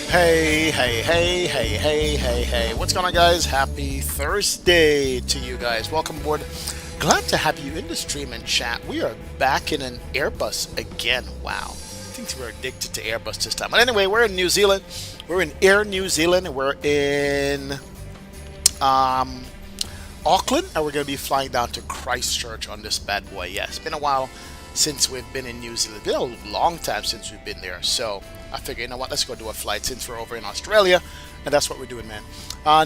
Hey, hey, hey, hey, hey, hey, hey. What's going on, guys? Happy Thursday to you guys. Welcome aboard. Glad to have you in the stream and chat. We are back in an Airbus again. Wow. I think we're addicted to Airbus this time. But anyway, we're in New Zealand. We're in Air New Zealand. We're in um, Auckland, and we're going to be flying down to Christchurch on this bad boy. Yeah, it's been a while since we've been in New Zealand. It's been a long time since we've been there. So I figure, you know what, let's go do a flight since we're over in Australia. And that's what we're doing, man.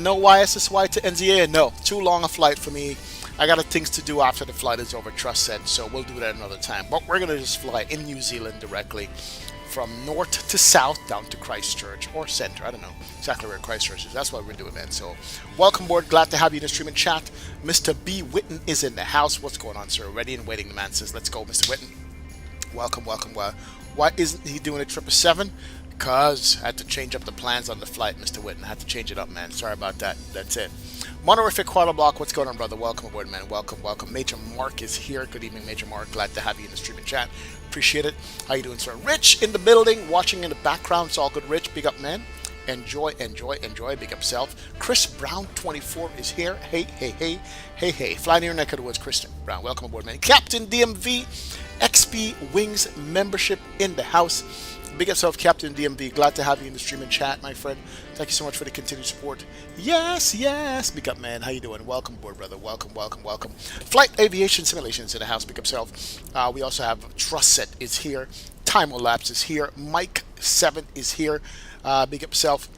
No YSSY to NZAA. No, too long a flight for me. I got things to do after the flight is over, trust said. So we'll do that another time. But we're going to just fly in New Zealand directly from north to south down to Christchurch or center. I don't know exactly where Christchurch is. That's what we're doing, man. So welcome aboard. Glad to have you in the stream and chat. Mr. B. Witten is in the house. What's going on, sir? Ready and waiting. The man says, let's go, Mr. Witten. Welcome, welcome. Why isn't he doing a 777? Because I had to change up the plans on the flight, Mr. Witten. I had to change it up, man. Sorry about that. That's it. Monorific Quarter Block, what's going on, brother? Welcome aboard, man. Welcome, welcome. Major Mark is here. Good evening, Major Mark. Glad to have you in the stream and chat. Appreciate it. How you doing, sir? Rich in the building, watching in the background. It's all good, Rich. Big up, man. Enjoy, enjoy, enjoy. Big up self. Chris Brown 24 is here. Hey, hey, hey, hey, hey. Fly near your neck of the woods, Chris Brown. Welcome aboard, man. Captain DMV, XP Wings membership in the house. Big up self, Captain DMV. Glad to have you in the stream and chat, my friend. Thank you so much for the continued support. Yes, yes. Big up, man. How you doing? Welcome aboard, brother. Welcome, welcome, welcome. Flight Aviation Simulations in the house. Big up self. We also have Trust Set is here. Time Lapse is here. Mike 7 is here. Big up self.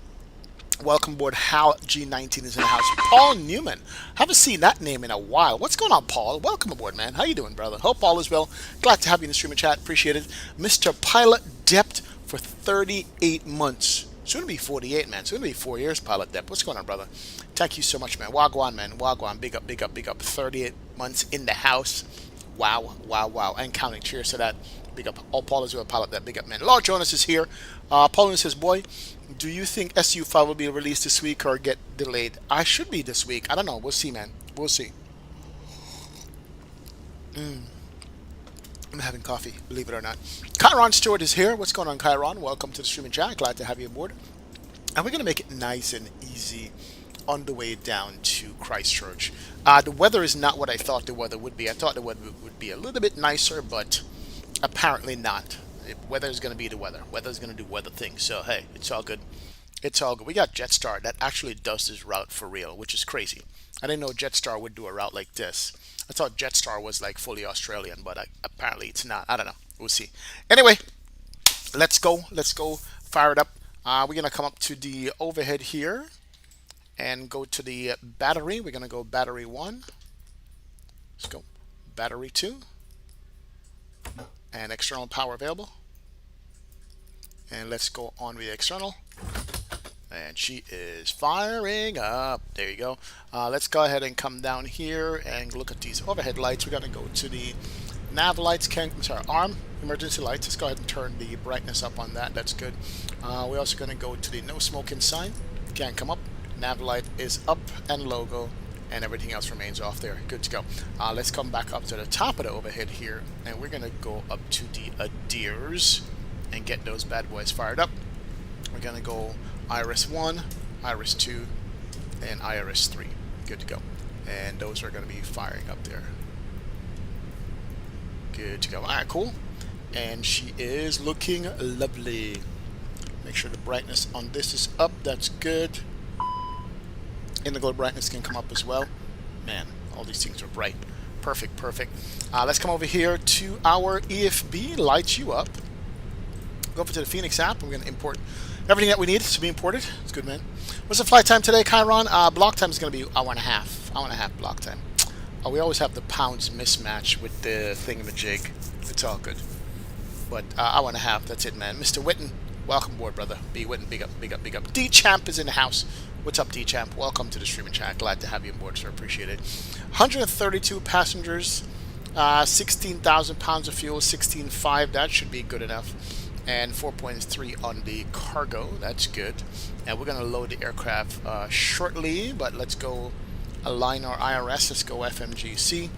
Welcome aboard. Hal G19 is in the house. Paul Newman. Haven't seen that name in a while. What's going on, Paul? Welcome aboard, man. How you doing, brother? Hope all is well. Glad to have you in the stream and chat. Appreciate it. Mr. Pilot Dept for 38 months. Soon to be 48, man. Soon to be 4 years, Pilot Dept. What's going on, brother? Thank you so much, man. Wagwan, man. Wagwan. Big up, big up, big up. 38 months in the house. Wow, wow, wow. And counting. Cheers to that. Big up. All Paul is well, Pilot Dept. Big up, man. Lord Jonas is here. Paul says, boy, do you think SU5 will be released this week or get delayed? I should be this week. I don't know. We'll see, man. We'll see. I'm having coffee, believe it or not. Chiron Stewart is here. What's going on, Chiron? Welcome to the stream and chat. Glad to have you aboard. And we're going to make it nice and easy on the way down to Christchurch. The weather is not what I thought the weather would be. I thought the weather would be a little bit nicer, but apparently not. Weather is going to be the weather. Weather is going to do weather things. So, hey, it's all good. It's all good. We got Jetstar that actually does this route for real, which is crazy. I didn't know Jetstar would do a route like this. I thought Jetstar was like fully Australian, but apparently it's not. I don't know. We'll see. Anyway, let's go. Let's go. Fire it up. We're going to come up to the overhead here and go to the battery. We're going to go battery 1. Let's go. Battery 2. And external power available. And let's go on with the external. And she is firing up. There you go. Let's go ahead and come down here and look at these overhead lights. We're going to go to the nav lights. Arm emergency lights. Let's go ahead and turn the brightness up on that. That's good. We're also going to go to the no smoking sign. Can't come up. Nav light is up and logo. And everything else remains off there. Good to go. Let's come back up to the top of the overhead here. And we're going to go up to the Adirs and get those bad boys fired up. We're going to go Iris 1, Iris 2, and Iris 3. Good to go. And those are going to be firing up there. Good to go. Alright, cool. And she is looking lovely. Make sure the brightness on this is up. That's good. Indigo brightness can come up as well. Man, all these things are bright. Perfect, perfect. Let's come over here to our EFB. Lights you up. Go over to the Phoenix app. We're going to import everything that we need to be imported. It's good, man. What's the flight time today, Chiron? Block time is going to be hour and a half. Hour and a half block time. We always have the pounds mismatch with the thingamajig. It's all good. But hour and a half, that's it, man. Mr. Witten, welcome aboard, brother. B. Witten, big up, big up, big up. D-Champ is in the house. What's up, D-Champ? Welcome to the stream and chat. Glad to have you on board, sir. Appreciate it. 132 passengers, 16,000 pounds of fuel, 16.5. That should be good enough. And 4.3 on the cargo. That's good. And we're going to load the aircraft shortly, but let's go align our IRS. Let's go FMGC.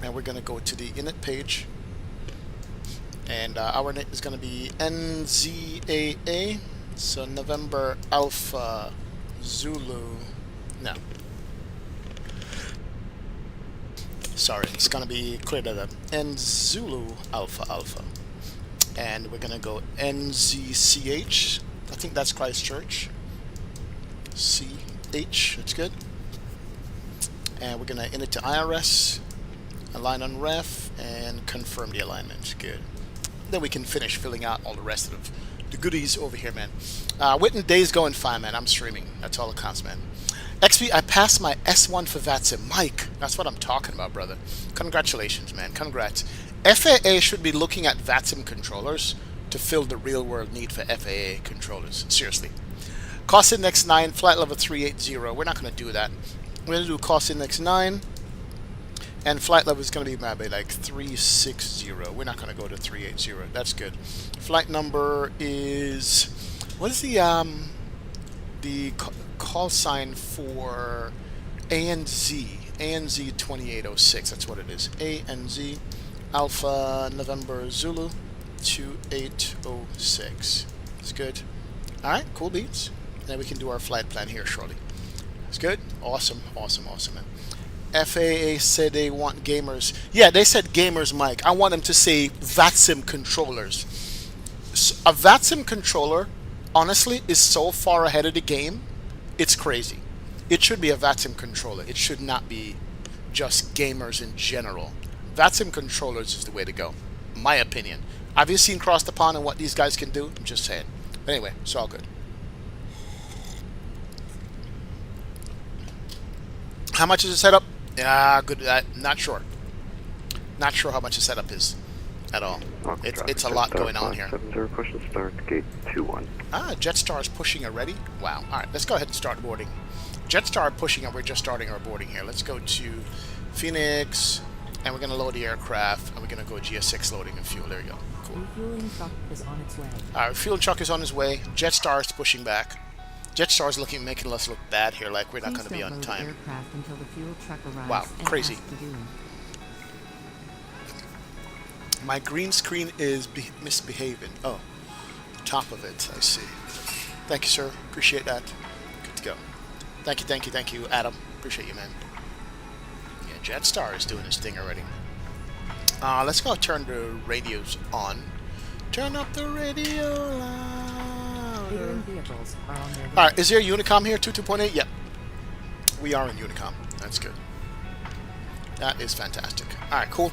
And we're going to go to the init page. And our init is going to be NZAA. So November Alpha Zulu. No. Sorry, it's gonna be cleared up. N Zulu Alpha Alpha. And we're gonna go NZCH. I think that's Christchurch. CH, that's good. And we're gonna enter to IRS, align on ref, and confirm the alignment. Good. Then we can finish filling out all the rest of the goodies over here, man. Witten day's going fine, man. I'm streaming. That's all that counts, man. XP, I passed my S1 for VATSIM. Mike, that's what I'm talking about, brother. Congratulations, man. Congrats. FAA should be looking at VATSIM controllers to fill the real-world need for FAA controllers. Seriously. Cost Index 9, flight level 380. We're not going to do that. We're going to do Cost Index 9. And flight level is going to be maybe like 360. We're not going to go to 380. That's good. Flight number is... What is the call sign for ANZ? ANZ 2806. That's what it is. ANZ Alpha November Zulu 2806. That's good. Alright, cool beats. Then we can do our flight plan here shortly. That's good. Awesome, awesome, awesome, man. FAA said they want gamers. Yeah, they said gamers, Mike. I want them to say VATSIM controllers. A VATSIM controller, honestly, is so far ahead of the game. It's crazy. It should be a VATSIM controller. It should not be just gamers in general. VATSIM controllers is the way to go, in my opinion. Have you seen Cross the Pond and what these guys can do? I'm just saying. But anyway, it's all good. How much is the setup? Yeah, good. Not sure. Not sure how much the setup is at all. It's a lot going on here. 70 push and start gate 21. Jetstar is pushing already. Wow. All right, let's go ahead and start boarding. Jetstar pushing, and we're just starting our boarding here. Let's go to Phoenix, and we're going to load the aircraft, and we're going to go GS6 loading and fuel. There you go. Cool. Refueling truck is on its way. All right, fuel truck is on its way. Jetstar is pushing back. Jetstar is making us look bad here, like we're not going to be on time. Aircraft until the fuel truck arrives. Wow, crazy. My green screen is misbehaving. Oh, top of it, I see. Thank you, sir. Appreciate that. Good to go. Thank you, thank you, thank you, Adam. Appreciate you, man. Yeah, Jetstar is doing his thing already. Let's go turn the radios on. Turn up the radio louder. Vehicles are on their way. Alright, is there a Unicom here? 22.8? Yep. We are in Unicom. That's good. That is fantastic. Alright, cool.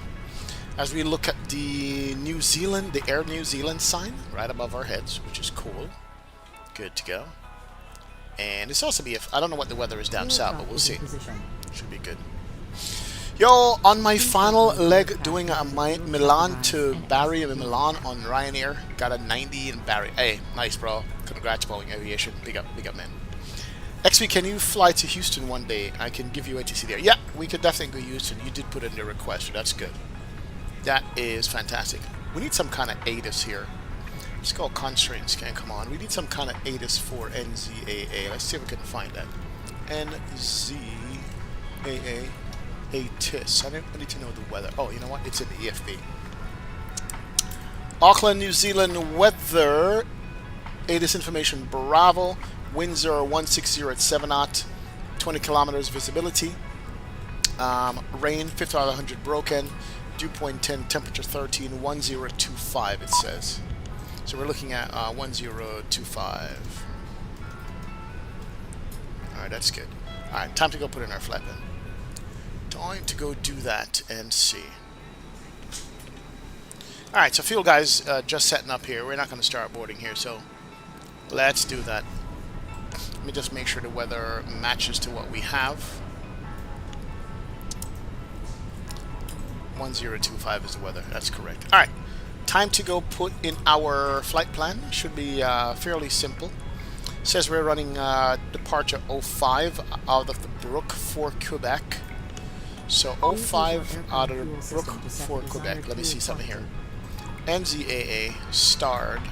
As we look at the New Zealand, the Air New Zealand sign right above our heads, which is cool. Good to go. And it's also I don't know what the weather is down south, but we'll see. Should be good. Yo, on my final leg doing a Milan to Bari in Milan on Ryanair, got a 90 in Bari. Hey, nice, bro. Congrats, Boeing Aviation. Big up, man. XP, can you fly to Houston one day? I can give you ATC there. Yeah, we could definitely go Houston. You did put in the request, so that's good. That is fantastic. We need some kind of ATIS here. Let's go constraints. Can't come on. We need some kind of ATIS for NZAA. Let's see if we can find that. NZAA ATIS. I need to know the weather. Oh, you know what? It's in the EFB. Auckland, New Zealand weather. ATIS information. Bravo. Winds are 160 at 7 knot. 20 kilometers visibility. Rain 50 out of 100 broken. Dew point 10. Temperature 13. 1025 it says. So we're looking at 1025. Alright, that's good. Alright, time to go put in our flight plan. Time to go do that and see. Alright, so fuel guys just setting up here. We're not going to start boarding here, so let's do that. Let me just make sure the weather matches to what we have. 1025 is the weather. That's correct. Alright. Time to go put in our flight plan. Should be fairly simple. Says we're running departure 05 out of the Brook for Quebec. So 05 out of the Brook for Quebec. Let me see something here. NZAA starred.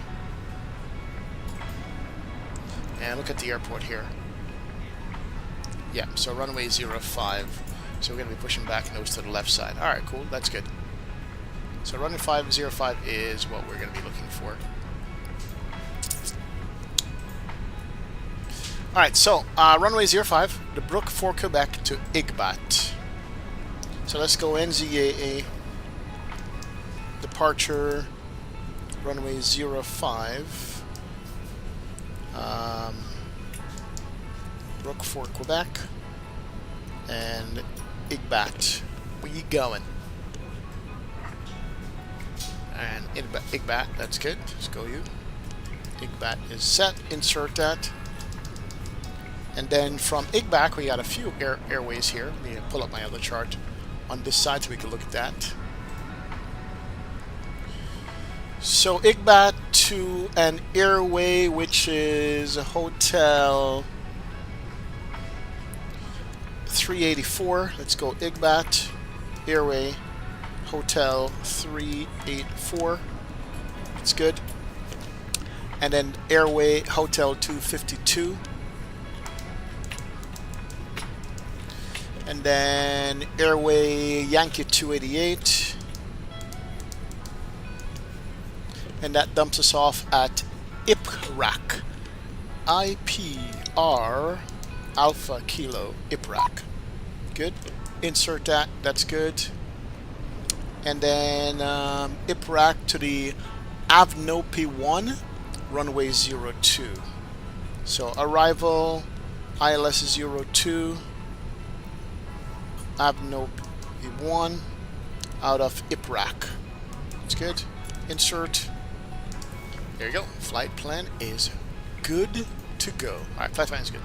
And look at the airport here. Yeah, so runway 05. So we're going to be pushing back nose to the left side. Alright, cool. That's good. So runway 505 is what we're going to be looking for. Alright, so runway 05, the Brook for Quebec to Igbat. So let's go NZAA, departure, runway 05, Brook for Quebec, and Igbat. Where you going? And Igbat, that's good. Let's go you. Igbat is set. Insert that. And then from Igbat, we got a few airways here. Let me pull up my other chart on this side so we can look at that. So Igbat to an airway which is a Hotel 384. Let's go Igbat, airway, Hotel 384. That's good. And then airway, Hotel 252. And then airway, Yankee 288. And that dumps us off at IPRAC. IPR Alpha Kilo IPRAC. Good. Insert that. That's good. And then IPRAC to the Avnopi 1, runway 02. So arrival, ILS 02, Avnopi 1, out of IPRAC. That's good. Insert. There you go. Flight plan is good to go. Alright, flight plan is good.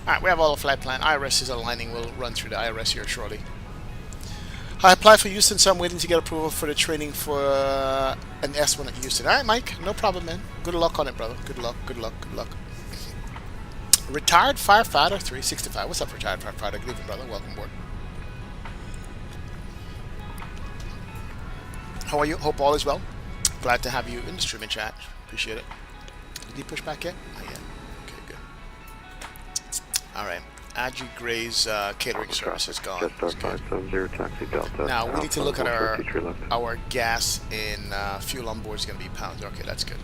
Alright, we have all the flight plan. IRS is aligning. We'll run through the IRS here shortly. I applied for Houston, so I'm waiting to get approval for the training for an S1 at Houston. Alright, Mike. No problem, man. Good luck on it, brother. Good luck, good luck, good luck. Retired Firefighter 365. What's up, retired firefighter? Good evening, brother. Welcome aboard. How are you? Hope all is well. Glad to have you in the streaming chat. Appreciate it. Did he push back yet? Not yet. Okay, good. Alright. Adji Gray's catering service is gone. Now, we need to look at our gas in fuel on board is going to be pounds. Okay, that's good.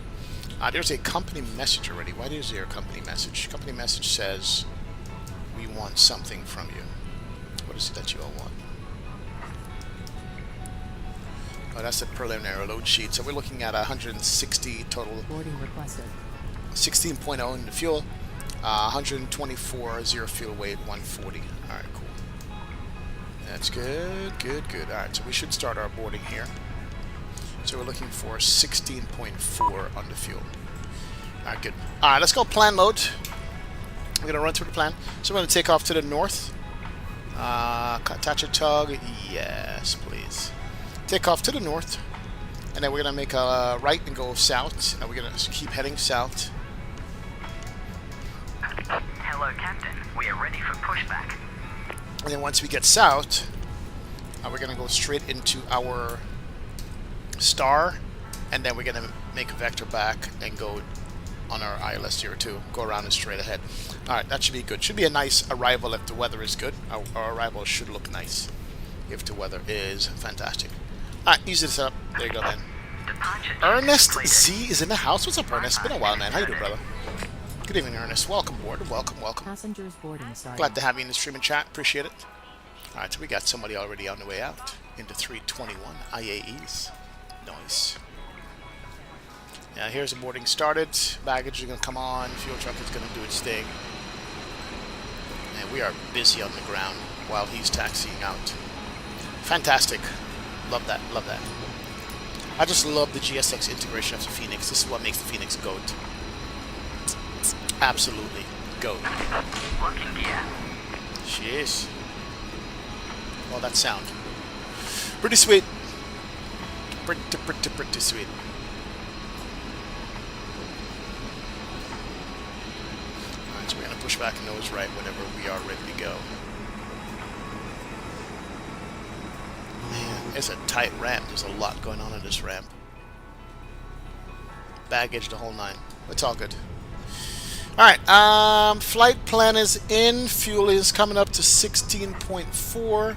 There's a company message already. Why is there a company message? Company message says, we want something from you. What is it that you all want? Oh, that's the preliminary load sheet. So we're looking at 160 total. Boarding requested. 16.0 in the fuel. 124 zero fuel weight, 140. Alright, cool. That's good, good, good. Alright, so we should start our boarding here. So we're looking for 16.4 on the fuel. Alright, good. Alright, let's go plan mode. We're going to run through the plan. So we're going to take off to the north. Attach a tug. Yes, please. Take off to the north. And then we're going to make a right and go south. And we're going to keep heading south. Hello, Captain. We are ready for pushback. And then once we get south, we're going to go straight into our star, and then we're going to make a vector back and go on our ILS 02, go around and straight ahead. Alright, that should be good. Should be a nice arrival if the weather is good. Our arrival should look nice if the weather is fantastic. Alright, easy to set up. There you go, then. Ernest Z is in the house. What's up, Ernest? It's been a while, man. How you doing, brother? Good evening, Ernest. Welcome aboard. Welcome, welcome. Passengers boarding started. Glad to have you in the stream and chat. Appreciate it. Alright, so we got somebody already on the way out into 321 IAEs. Nice. Now here's the boarding started. Baggage is going to come on. Fuel truck is going to do its thing. And we are busy on the ground while he's taxiing out. Fantastic. Love that. Love that. I just love the GSX integration of the Phoenix. This is what makes the Phoenix GOAT. Absolutely. GOAT. Working gear. Jeez. Well, that sound. Pretty sweet. Pretty sweet. Alright, so we're going to push back nose right whenever we are ready to go. Man, it's a tight ramp. There's a lot going on this ramp. Baggage the whole nine. It's all good. Alright, flight plan is in. Fuel is coming up to 16.4,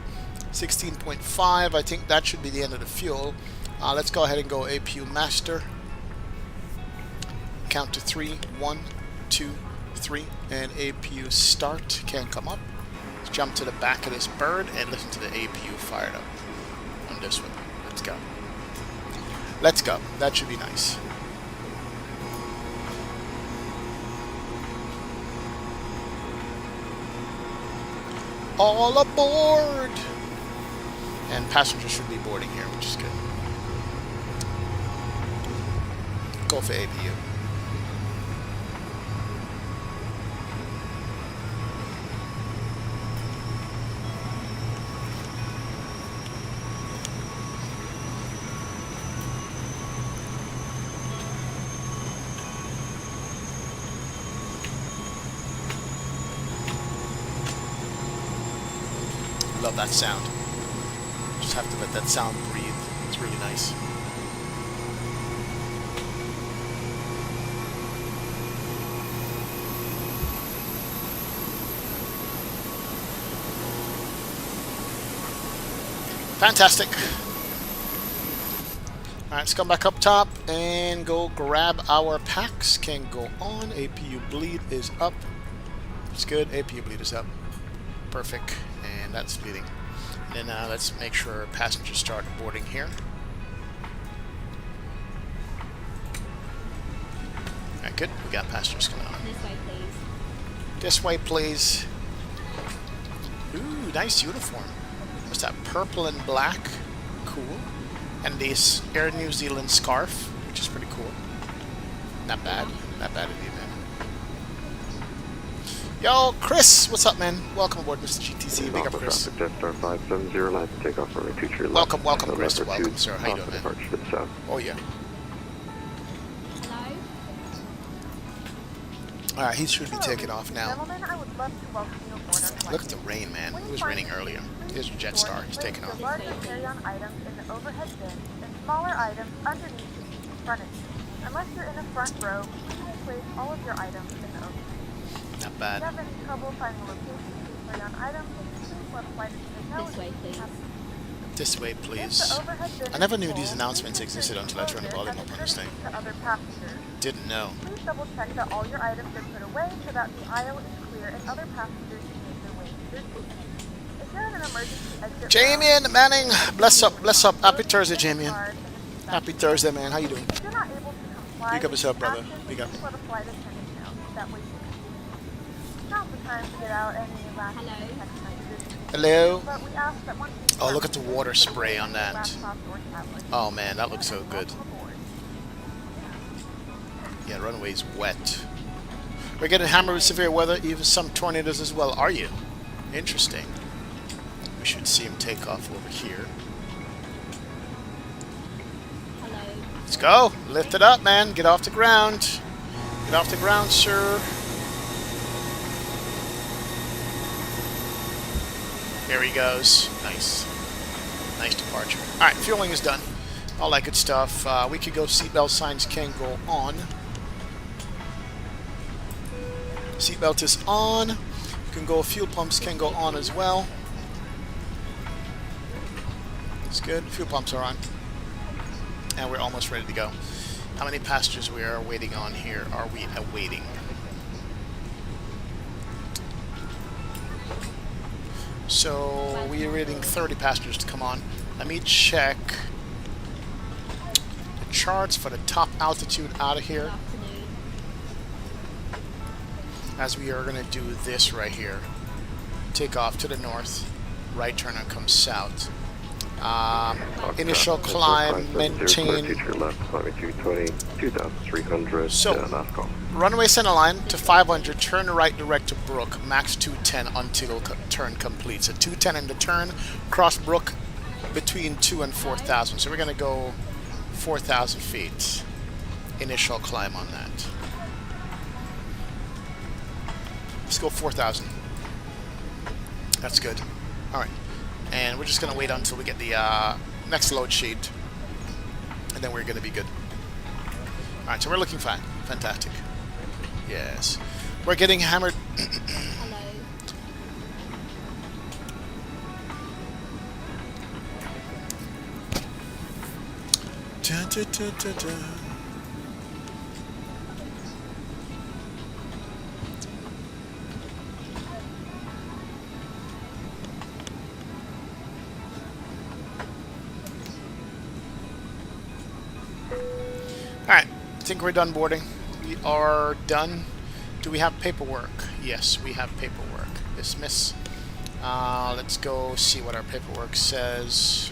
16.5. I think that should be the end of the fuel. Let's go ahead and go APU master. Count to 3. 1, 2, 3 and APU start can come up. Let's jump to the back of this bird and listen to the APU fired up on this one. Let's go. Let's go. That should be nice. All aboard! And passengers should be boarding here, which is good. Go for APU. Love that sound. Just have to let that sound breathe. It's really nice. Fantastic. Alright, let's come back up top and go grab our packs. Can go on. APU bleed is up. It's good. APU bleed is up. Perfect. And that's bleeding. And then let's make sure passengers start boarding here. Alright, good. We got passengers coming on. This way, please. This way, please. Ooh, nice uniform. What's that? Purple and black. Cool. And this Air New Zealand scarf, which is pretty cool. Not bad. Not bad indeed, man. Yo, Chris! What's up, man? Welcome aboard, Mr. GTC. Big up, Chris. Jetstar 570, land to take off runway 2 to your Welcome, left. welcome, Chris. Number Welcome, 2, sir. How you doing, for man? departure to the south. Oh, yeah. Hello? Alright, he should be taking off now. Gentlemen, I would love to welcome you aboard our flight. Look at the rain, man. It was raining earlier. Here's your Jetstar. He's taking off. Larger carry-on items in the overhead bin and smaller items underneath the seat in front of you. Unless you're in the front row, please place all of your items in the overhead. Not If you bad. have any trouble finding a location for your carry-on items, please let a flight attendant know. This way, please. This way, If please. the overhead bin I never is knew full, these announcements please existed ensure until I turned the you volume close up it on this as a thing. courtesy to other passengers. Didn't know. Please double check that all your items are put away so that the aisle is clear and other passengers can make their way to their seats. If you're in an emergency exit Jamian Manning, bless up, bless up. Happy Thursday, Jamian. Jamian. Happy Thursday, man. How you doing? If you're not able to comply, Big up yourself, brother. ask them Big to up. let a flight attendant know. That way you can. Now's the time to get out any last Hello? text messages. Hello. But we ask that once you Oh, look at the water spray on that. laptop or tablet. Oh, man, that looks so good. Welcome aboard. Yeah, runway's wet. We're getting hammered with severe weather, even some tornadoes as well. Are you? Interesting. We should see him take off over here. Hello? Let's go. Lift it up, man. Get off the ground. Get off the ground, sir. There he goes. Nice. Nice departure. Alright, fueling is done. All that good stuff. We could go. Seatbelt signs can go on. Seatbelt is on. You can go. Fuel pumps can go on as well. It's good. Fuel pumps are on. And we're almost ready to go. How many passengers we are waiting on here? Are we awaiting? So we are waiting 30 passengers to come on. Let me check the charts for the top altitude out of Good here, afternoon. as we are going to do this right here. Take off to the north, right turn and come south. Initial climb, maintain. To your left, runway 220, 2,300, So- last call. Runway center line to 500, turn right direct to Brook, max 210 until turn complete. So 210 in the turn, cross Brook between 2 and 4,000. So we're going to go 4,000 feet. Initial climb on that. Let's go 4,000. That's good. All right. And we're just going to wait until we get the next load sheet. And then we're going to be good. All right, so we're looking fine. Fantastic. Yes. We're getting hammered. Hello? Dun, dun, dun, dun, dun. Alright, I think we're done boarding. We are done. Do we have paperwork? Yes, we have paperwork. Dismiss. Let's go see what our paperwork says.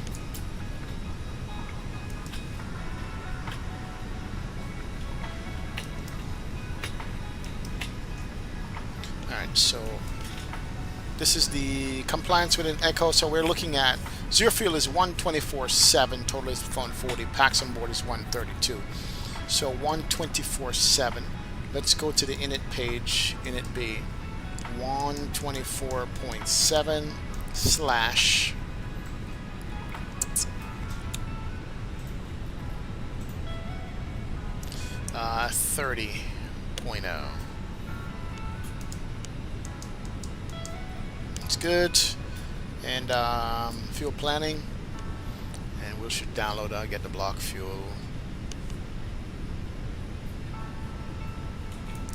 Alright, so this is the compliance with an echo. So we're looking at zero fuel is 124.7, total is 140, packs on board is 132. So 124.7. Let's go to the init page, init B. 124.7 slash uh, 30.0. It's good. And fuel planning, and we should download get the block fuel.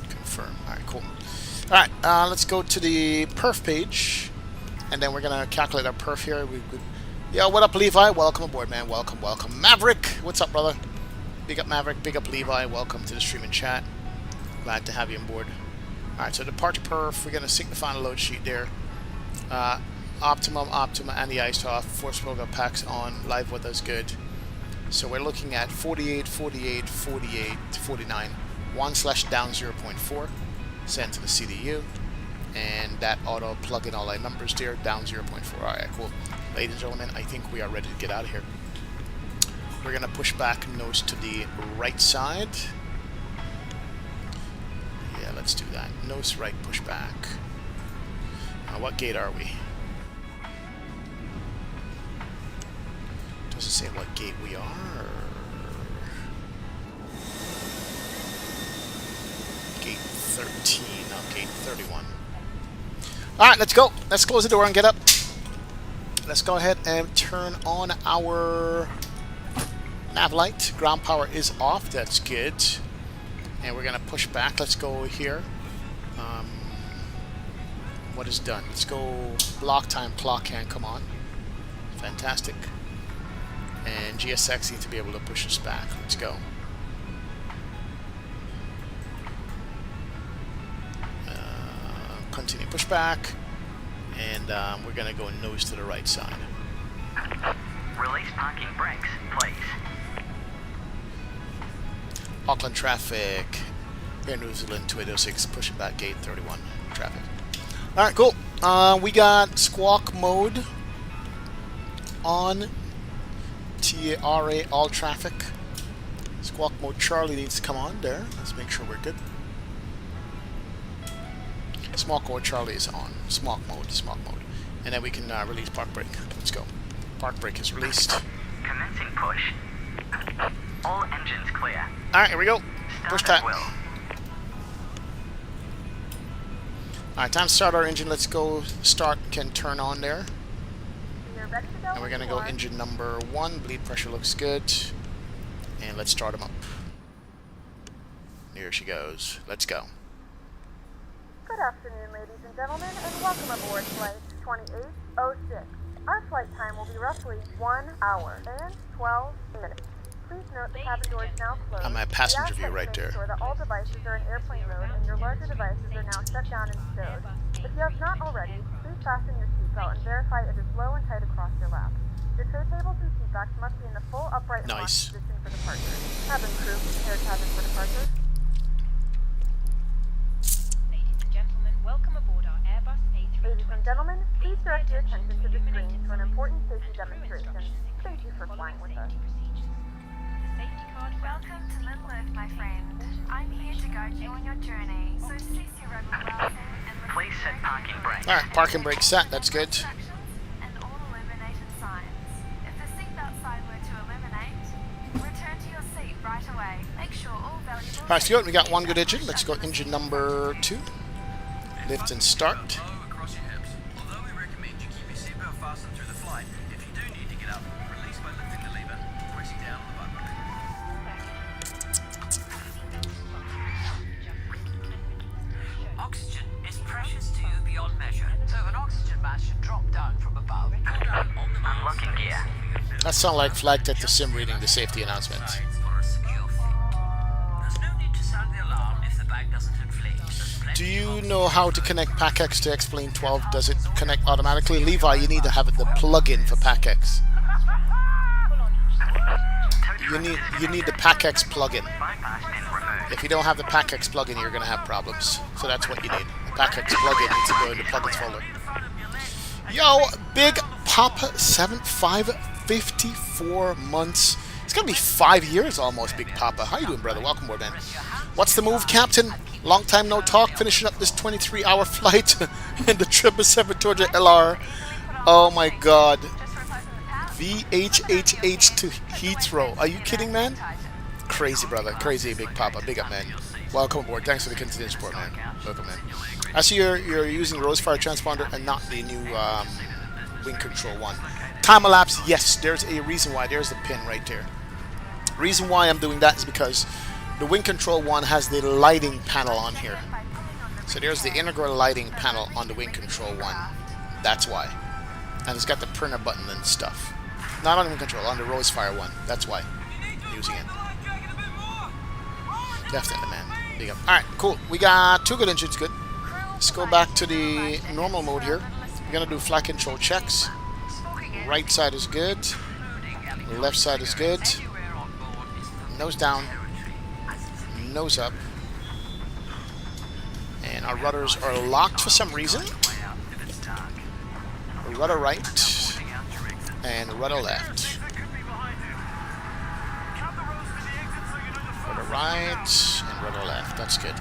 Confirm. Alright, cool. Alright, let's go to the perf page, and then we're gonna calculate our perf here. Yeah, what up, Levi? Welcome aboard, man. Welcome, welcome. Maverick, what's up, brother? Big up, Maverick. Big up, Levi. Welcome to the stream and chat. Glad to have you on board. Alright, so departure perf, we're gonna sync the final load sheet there. Optimum, and the ISOF. Force program packs on. Live with us, good. So we're looking at 48, 48, 48, 49. 1/down 0.4. Sent to the CDU. And that auto plug in all our numbers there. Down 0.4. Alright, cool. Ladies and gentlemen, I think we are ready to get out of here. We're going to push back nose to the right side. Yeah, let's do that. Nose right, push back. What gate are we? Doesn't say what gate we are. Gate 13. No, gate 31. Alright, let's go. Let's close the door and get up. Let's go ahead and turn on our nav light. Ground power is off. That's good. And we're going to push back. Let's go here. What is done? Let's go block time, clock hand, come on. Fantastic. And GSX needs to be able to push us back. Let's go. Continue pushback. And we're going to go nose to the right side. Release parking brakes, please. Auckland traffic. Air New Zealand 2806, push it back, gate 31 traffic. Alright, cool. We got squawk mode on. TRA all traffic. Squawk mode Charlie needs to come on there. Let's make sure we're good. Squawk mode Charlie is on. Squawk mode. And then we can release park brake. Let's go. Park brake is released. Commencing push. All engines clear. Alright, here we go. Push that. Alright, time to start our engine. Let's go. Start can turn on there. You're ready to go. And we're going to go engine number 1. Bleed pressure looks good. And let's start them up. Here she goes. Let's go. Good afternoon, ladies and gentlemen, and welcome aboard Flight 2806. Our flight time will be roughly 1 hour and 12 minutes. Please note the cabin door is now closed. I'm at passenger view right Make there. sure that all devices are in airplane mode and your larger devices are now shut down and stowed. If you have not already, please fasten your seatbelt and verify it is low and tight across your lap. Your tray tables and seatbacks must be in the full upright and locked Nice. position for departure. Cabin crew, prepare cabin for departure. Ladies and gentlemen, welcome aboard our Airbus A320. Ladies and gentlemen, please direct your attention to the screen for an important safety demonstration. Thank you for flying with us. Welcome to Little Earth, my friend. I'm here to guide you on your journey, so cease your rebel browsing and Please set parking brakes. Alright, parking brake set. That's good. and all illuminated signs. If the seatbelt sign were to illuminate, return to your seat right away. Make sure all valuable... Alright, so we got one good engine. Let's go engine number 2. Lift and start. Across your hips. Although we recommend you keep your seatbelt fastened through the flight, if you do need to get up, release by lifting the lever, pressing down on the button. Oxygen is precious to you beyond measure, so an oxygen mask should drop down from above. Pull down on the Unlocking gear. That sounds like Flight Tech the Sim reading the safety announcement. for a secure flight. Do you know how to connect PACX to X-Plane 12? Does it connect automatically? Levi, you need to have the plugin for PACX. You need the PACX plugin. If you don't have the PACX plugin, you're going to have problems. So that's what you need. The PACX plugin needs to go in the plugins folder. Yo, Big Papa 7554 months. It's going to be 5 years almost, Big Papa. How you doing, brother? Welcome aboard, man. What's the move, Captain? Long time no talk. Finishing up this 23-hour flight in the 777-200 LR. Oh my God. VHHH to Heathrow. Are you kidding, man? Crazy, brother. Crazy, Big Papa. Big up, man. Welcome aboard. Thanks for the continued support, man. Welcome, man. I see you're using Rosefire transponder and not the new wing control one. Time elapse, yes. There's a reason why. There's the pin right there. Reason why I'm doing that is because the wing control one has the lighting panel on here. So there's the integral lighting panel on the wing control one. That's why. And it's got the printer button and stuff. Not on the wing control, on the Rosefire one. That's why I'm using it. Definitely, man. Big up. Alright, cool. We got 2 good engines, good. Let's go back to the normal mode here. We're going to do flight control checks. Right side is good. Left side is good. Nose down. Nose up. And our rudders are locked for some reason. Rudder right. And rudder left. Rudder right and rudder left. That's good.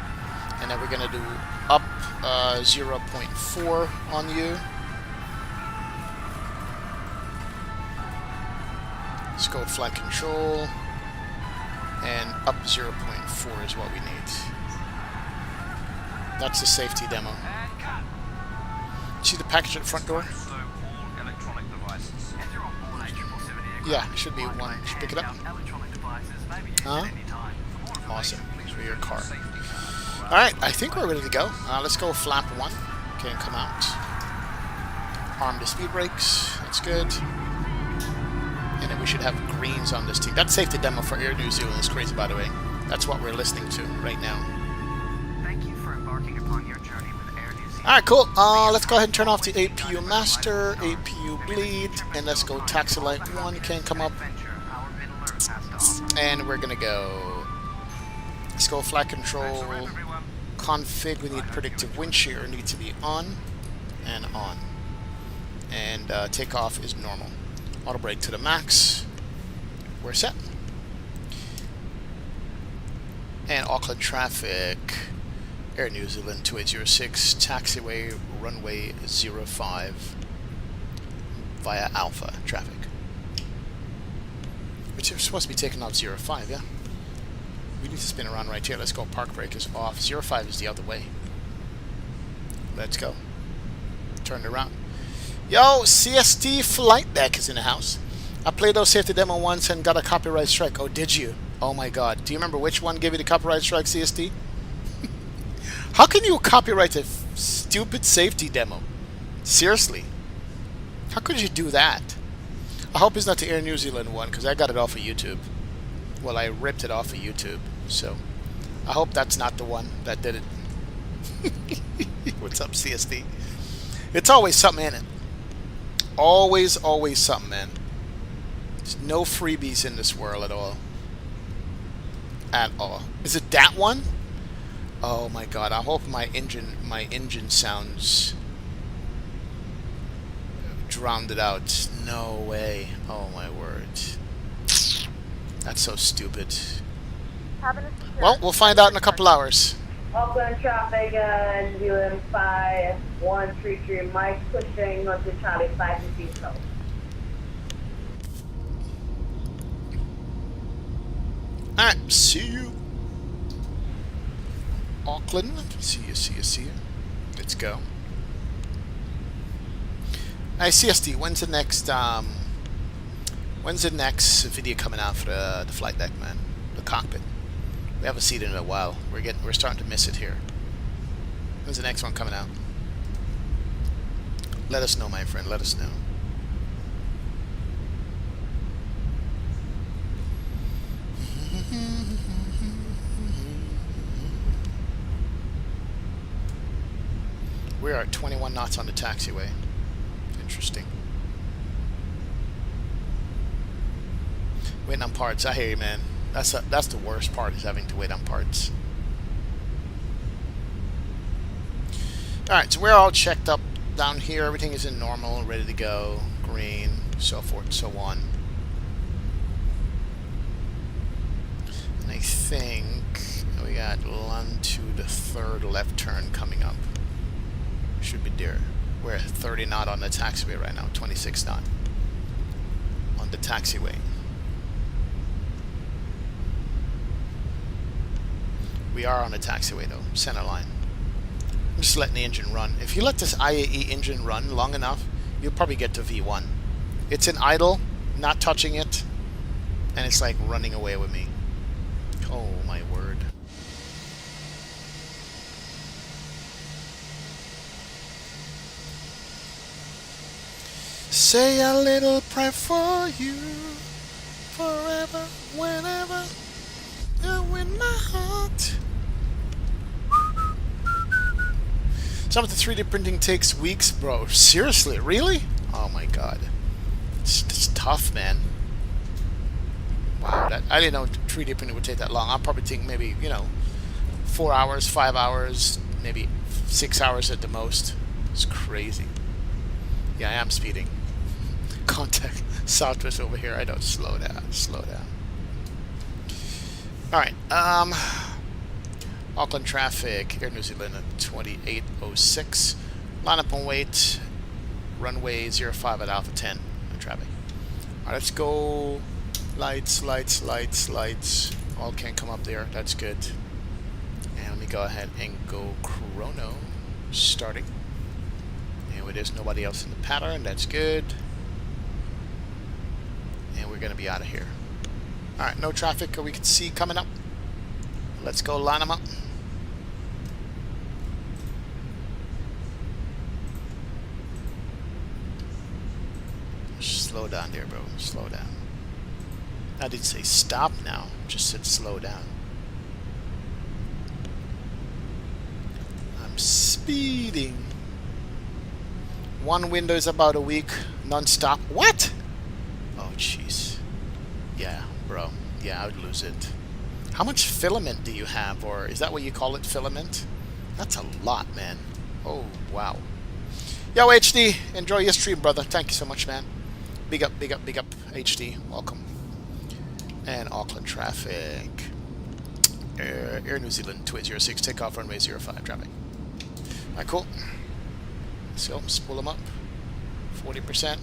And then we're going to do up 0.4 on you. Let's go with flight control. And up 0.4 is what we need. That's the safety demo. See the package at the front door? Yeah, should be one. Should pick it up. Huh? Awesome. Thanks for your car. Alright, I think we're ready to go. Let's go flap 1. Okay, come out. Arm the speed brakes. That's good. And then we should have greens on this team. That safety demo for Air New Zealand is crazy, by the way. That's what we're listening to right now. Thank you for embarking upon your journey with Air New Zealand. Alright, cool. Let's go ahead and turn off the APU master, APU bleed, and let's go taxi light 1 can come up. And we're gonna go. Let's go flight control. Config, we need predictive wind shear, need to be on and on. And takeoff is normal. Auto brake to the max. We're set. And Auckland traffic. Air New Zealand 2806, taxiway runway 05 via Alpha traffic. Which is supposed to be taking off 05, yeah? We need to spin around right here. Let's go. Park brake is off. 05 is the other way. Let's go. Turn it around. Yo, CST Flight Deck is in the house. I played those safety demo once and got a copyright strike. Oh, did you? Oh my God. Do you remember which one gave you the copyright strike, CST? How can you copyright a stupid safety demo? Seriously. How could you do that? I hope it's not the Air New Zealand one, because I got it off of YouTube. Well, I ripped it off of YouTube, so I hope that's not the one that did it. What's up, CST? It's always something in it. Always, always something, man. There's no freebies in this world at all. At all. Is it that one? Oh my God! I hope my engine sounds drowned it out. No way! Oh my word! That's so stupid. Well, we'll find out in a couple hours. Auckland traffic, New Zealand 5133, Mike pushing onto Charlie 5 to Heathrow. Alright, see you. Auckland. See you. Let's go. Hey, CST, when's the next video coming out for the flight deck, man? The cockpit. We haven't seen it in a while. We're starting to miss it here. When's the next one coming out? Let us know, my friend. Let us know. we are at 21 knots on the taxiway. Interesting. Waiting on parts. I hear you, man. That's the worst part, is having to wait on parts. Alright, so we're all checked up down here. Everything is in normal, ready to go. Green, so forth, so on. And I think we got land to the third left turn coming up. Should be there. We're at 30 knot on the taxiway right now, 26 knot on the taxiway. We are on the taxiway though, center line. I'm just letting the engine run. If you let this IAE engine run long enough, you'll probably get to V1. It's in idle, not touching it, and it's like running away with me. Oh my word. Say a little prayer for you, forever, whenever you're in my heart. Some of the 3D printing takes weeks, bro. Seriously, really? Oh my god. It's tough, man. Wow, I didn't know 3D printing would take that long. I'll probably think maybe, 4 hours, 5 hours, maybe 6 hours at the most. It's crazy. Yeah, I am speeding. Contact Southwest over here. I don't slow down. Slow down. Alright, Auckland traffic, Air New Zealand at 2806. Line up and wait. Runway 05 at Alpha 10. Traffic. Alright, let's go. Lights, lights, lights, lights. All can come up there. That's good. And let me go ahead and go chrono. Starting. And there's nobody else in the pattern. That's good. And we're going to be out of here. Alright, no traffic we can see coming up. Let's go line them up. Slow down there, bro. Slow down. I didn't say stop now. Just said slow down. I'm speeding. One window is about a week. Non-stop. What? Oh, jeez. Yeah, bro. Yeah, I would lose it. How much filament do you have? Or is that what you call it, filament? That's a lot, man. Oh, wow. Yo, HD. Enjoy your stream, brother. Thank you so much, man. Big up, big up, big up, HD. Welcome. And Auckland traffic. Air New Zealand 2806. Takeoff runway 05 traffic. Alright, cool. So, let's pull them up. 40%.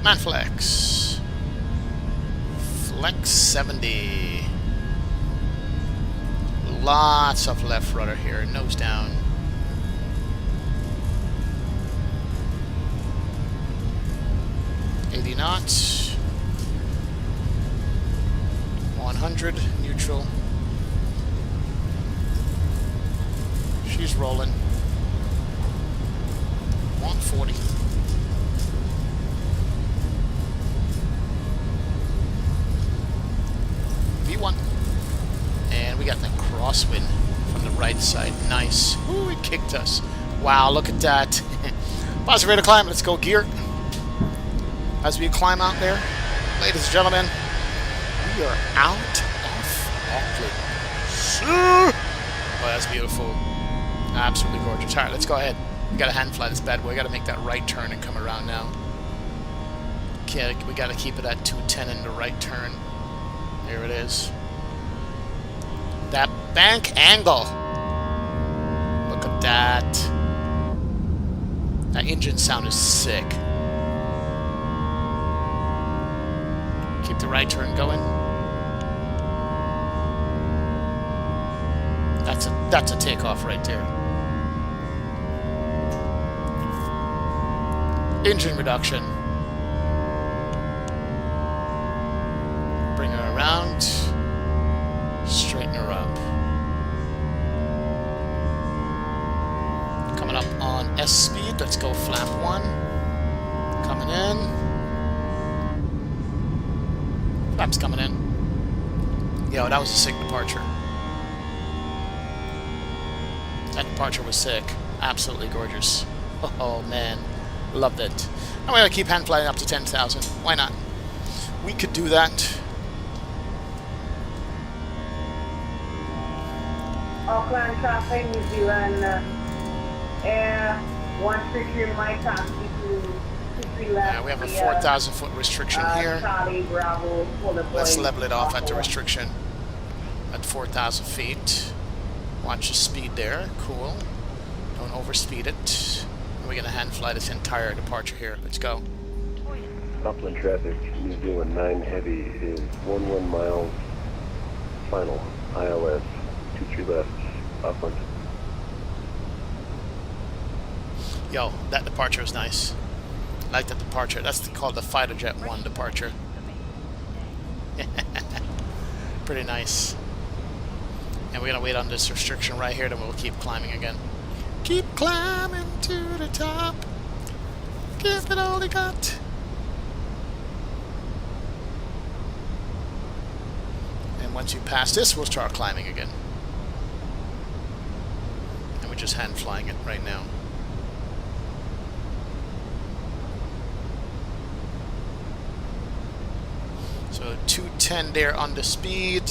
Manflex. Flex 70. Lots of left rudder here. Nose down. $80 knots. 100 neutral. She's rolling. 140. V1. And we got the crosswind from the right side. Nice. Ooh, it kicked us. Wow, look at that. Positive rate of climb. Let's go gear. As we climb out there, ladies and gentlemen, we are out of Auckland. Oh, that's beautiful. Absolutely gorgeous. Alright, let's go ahead. We gotta hand fly this bad boy. We gotta make that right turn and come around now. Okay, we gotta keep it at 210 in the right turn. There it is. That bank angle. Look at that. That engine sound is sick. Keep the right turn going. That's a takeoff right there. Engine reduction. Bring her around. Straighten her up. Coming up on S speed. Let's go flap 1. Coming in. flaps coming in. Yo, that was a sick departure. That departure was sick. Absolutely gorgeous. Oh man, loved it. And we're gonna keep hand flying up to 10,000. Why not? We could do that. Auckland traffic, New Zealand, Air 133 might taxi to 23 left. Yeah, we have a 4,000 foot restriction here. Charlie Bravo, Let's level it off at the restriction at 4,000 feet. Watch the speed there. Cool. Don't overspeed it. We're going to hand fly this entire departure here. Let's go. Upland traffic, New Zealand 9 heavy is 11 miles. Final, ILS, 23 left, upland. Yo, that departure was nice. I like that departure. That's called the Fighter Jet 1 departure. Pretty nice. And we're going to wait on this restriction right here, then we'll keep climbing again. Keep climbing to the top. Give it all you got. And once you pass this, we'll start climbing again. And we're just hand flying it right now. So 210 there on the speed,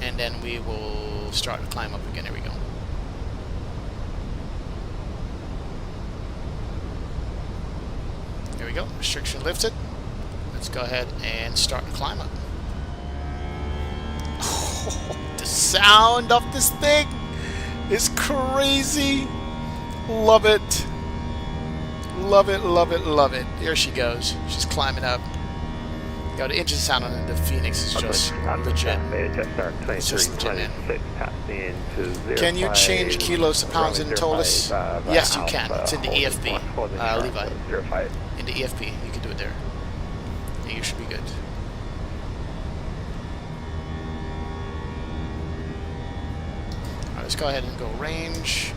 and then we will start to climb up again. Here we go. There we go. Restriction lifted. Let's go ahead and start to climb up. Oh, the sound of this thing is crazy. Love it. Love it, love it, love it. Here she goes. She's climbing up. Yo, the engine sound on the Phoenix is just legit. It's just legit, man. Can you change kilos to pounds in TOLUS? Yes, you can. It's in the EFB, Levi. In the EFB, you can do it there. Yeah, you should be good. Alright, let's go ahead and go range.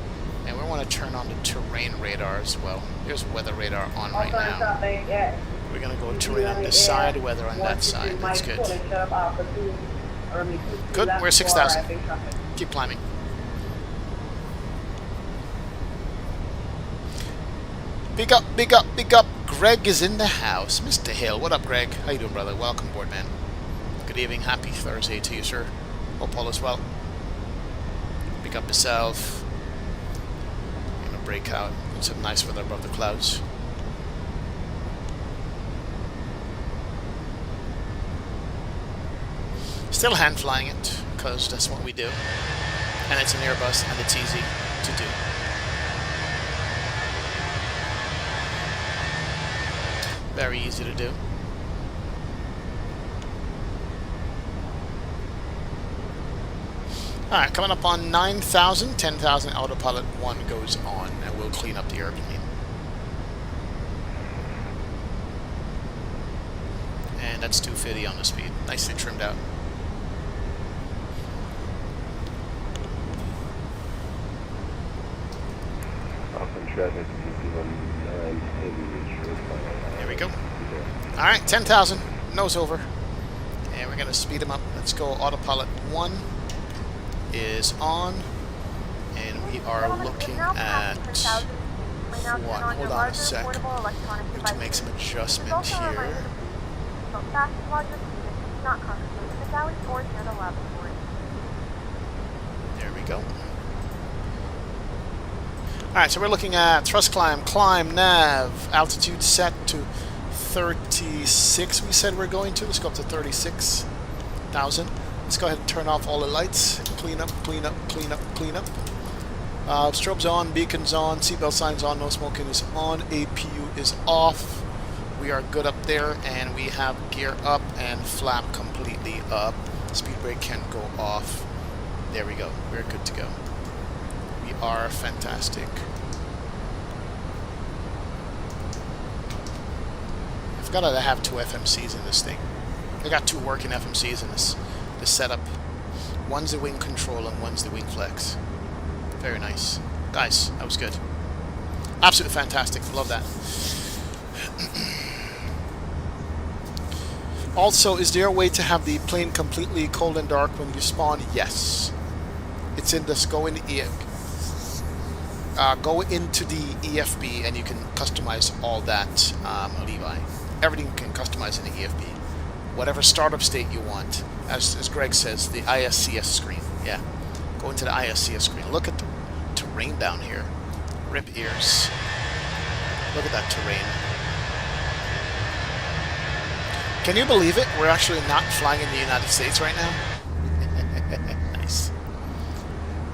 And we want to turn on the terrain radar as well. There's weather radar on right now. We're going to go terrain on this side, weather on that side. That's good. Good, we're 6,000. Keep climbing. Big up, big up, big up. Greg is in the house. Mr. Hill, what up, Greg? How you doing, brother? Welcome aboard, man. Good evening. Happy Thursday to you, sir. Hope all is well. Big up yourself. Break out. Get some nice weather above the clouds. Still hand flying it, because that's what we do. And it's an Airbus, and it's easy to do. Very easy to do. Alright, coming up on 9,000, 10,000, autopilot 1 goes on, and we'll clean up the airplane. And that's 250 on the speed. Nicely trimmed out. Here we go. Alright, 10,000, nose over. And we're going to speed them up. Let's go autopilot 1. Is on, and we are looking at what? Hold on a sec. Need to make some adjustment here. There we go. Alright, so we're looking at thrust climb, nav, altitude set to 36. We said we're going to. Let's go up to 36,000. Let's go ahead and turn off all the lights. Clean up, clean up, clean up, clean up. Strobes on, beacons on, seatbelt signs on, no smoking is on, APU is off. We are good up there, and we have gear up and flap completely up. Speed brake can go off. There we go. We're good to go. We are fantastic. I forgot that I have 2 FMCs in this thing. I got 2 working FMCs in this setup. One's the wing control and one's the wing flex. Very nice. Guys, that was good. Absolutely fantastic. Love that. Also, is there a way to have the plane completely cold and dark when you spawn? Yes. It's in this go into the EFB and you can customize all that, Levi. Everything you can customize in the EFB. Whatever startup state you want. As Greg says, the ISCS screen. Yeah. Go into the ISCS screen. Look at the terrain down here. Rip ears. Look at that terrain. Can you believe it? We're actually not flying in the United States right now. Nice.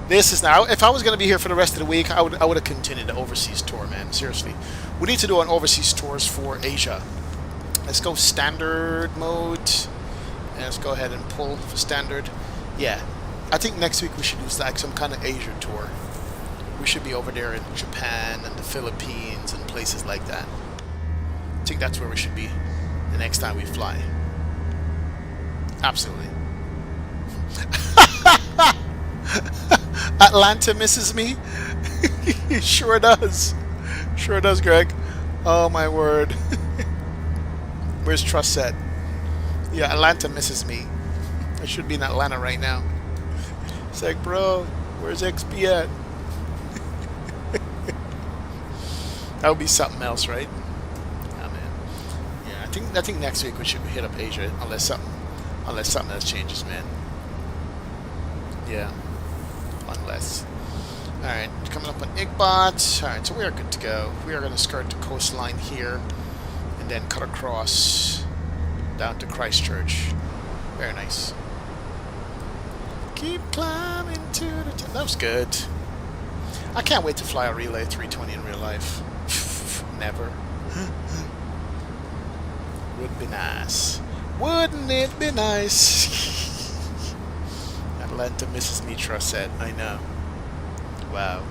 This is now. If I was going to be here for the rest of the week, I would have continued the overseas tour, man. Seriously, we need to do an overseas tours for Asia. Let's go standard mode. And let's go ahead and pull for standard. Yeah, I think next week we should do like some kind of Asia tour. We should be over there in Japan and the Philippines and places like that. I think that's where we should be the next time we fly. Absolutely. Atlanta misses me? Sure does. Sure does, Greg. Oh my word. Where's Trust at? Yeah, Atlanta misses me. I should be in Atlanta right now. It's like, bro, where's XP at? That would be something else, right? Oh man. Yeah, I think next week we should hit up Asia unless something else changes, man. Yeah. Unless. Alright, coming up on Igbot. Alright, so we are good to go. We are going to skirt the coastline here and then cut across down to Christchurch. Very nice. Keep climbing to the top. That was good. I can't wait to fly a Relay 320 in real life. Never. Would be nice. Wouldn't it be nice? Atlanta misses me, Trust said. I know. Wow.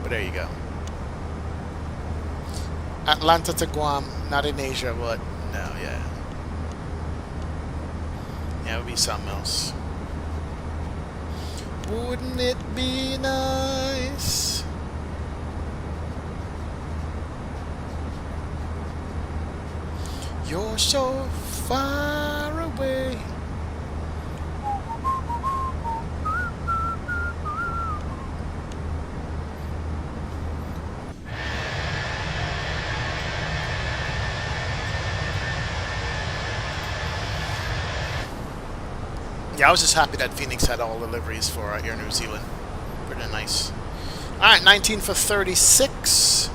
But there you go. Atlanta to Guam, not in Asia, but no, yeah. Yeah, it would be something else. Wouldn't it be nice? You're so far away. Yeah, I was just happy that Phoenix had all deliveries for Air New Zealand. Pretty nice. Alright, 19 for 36.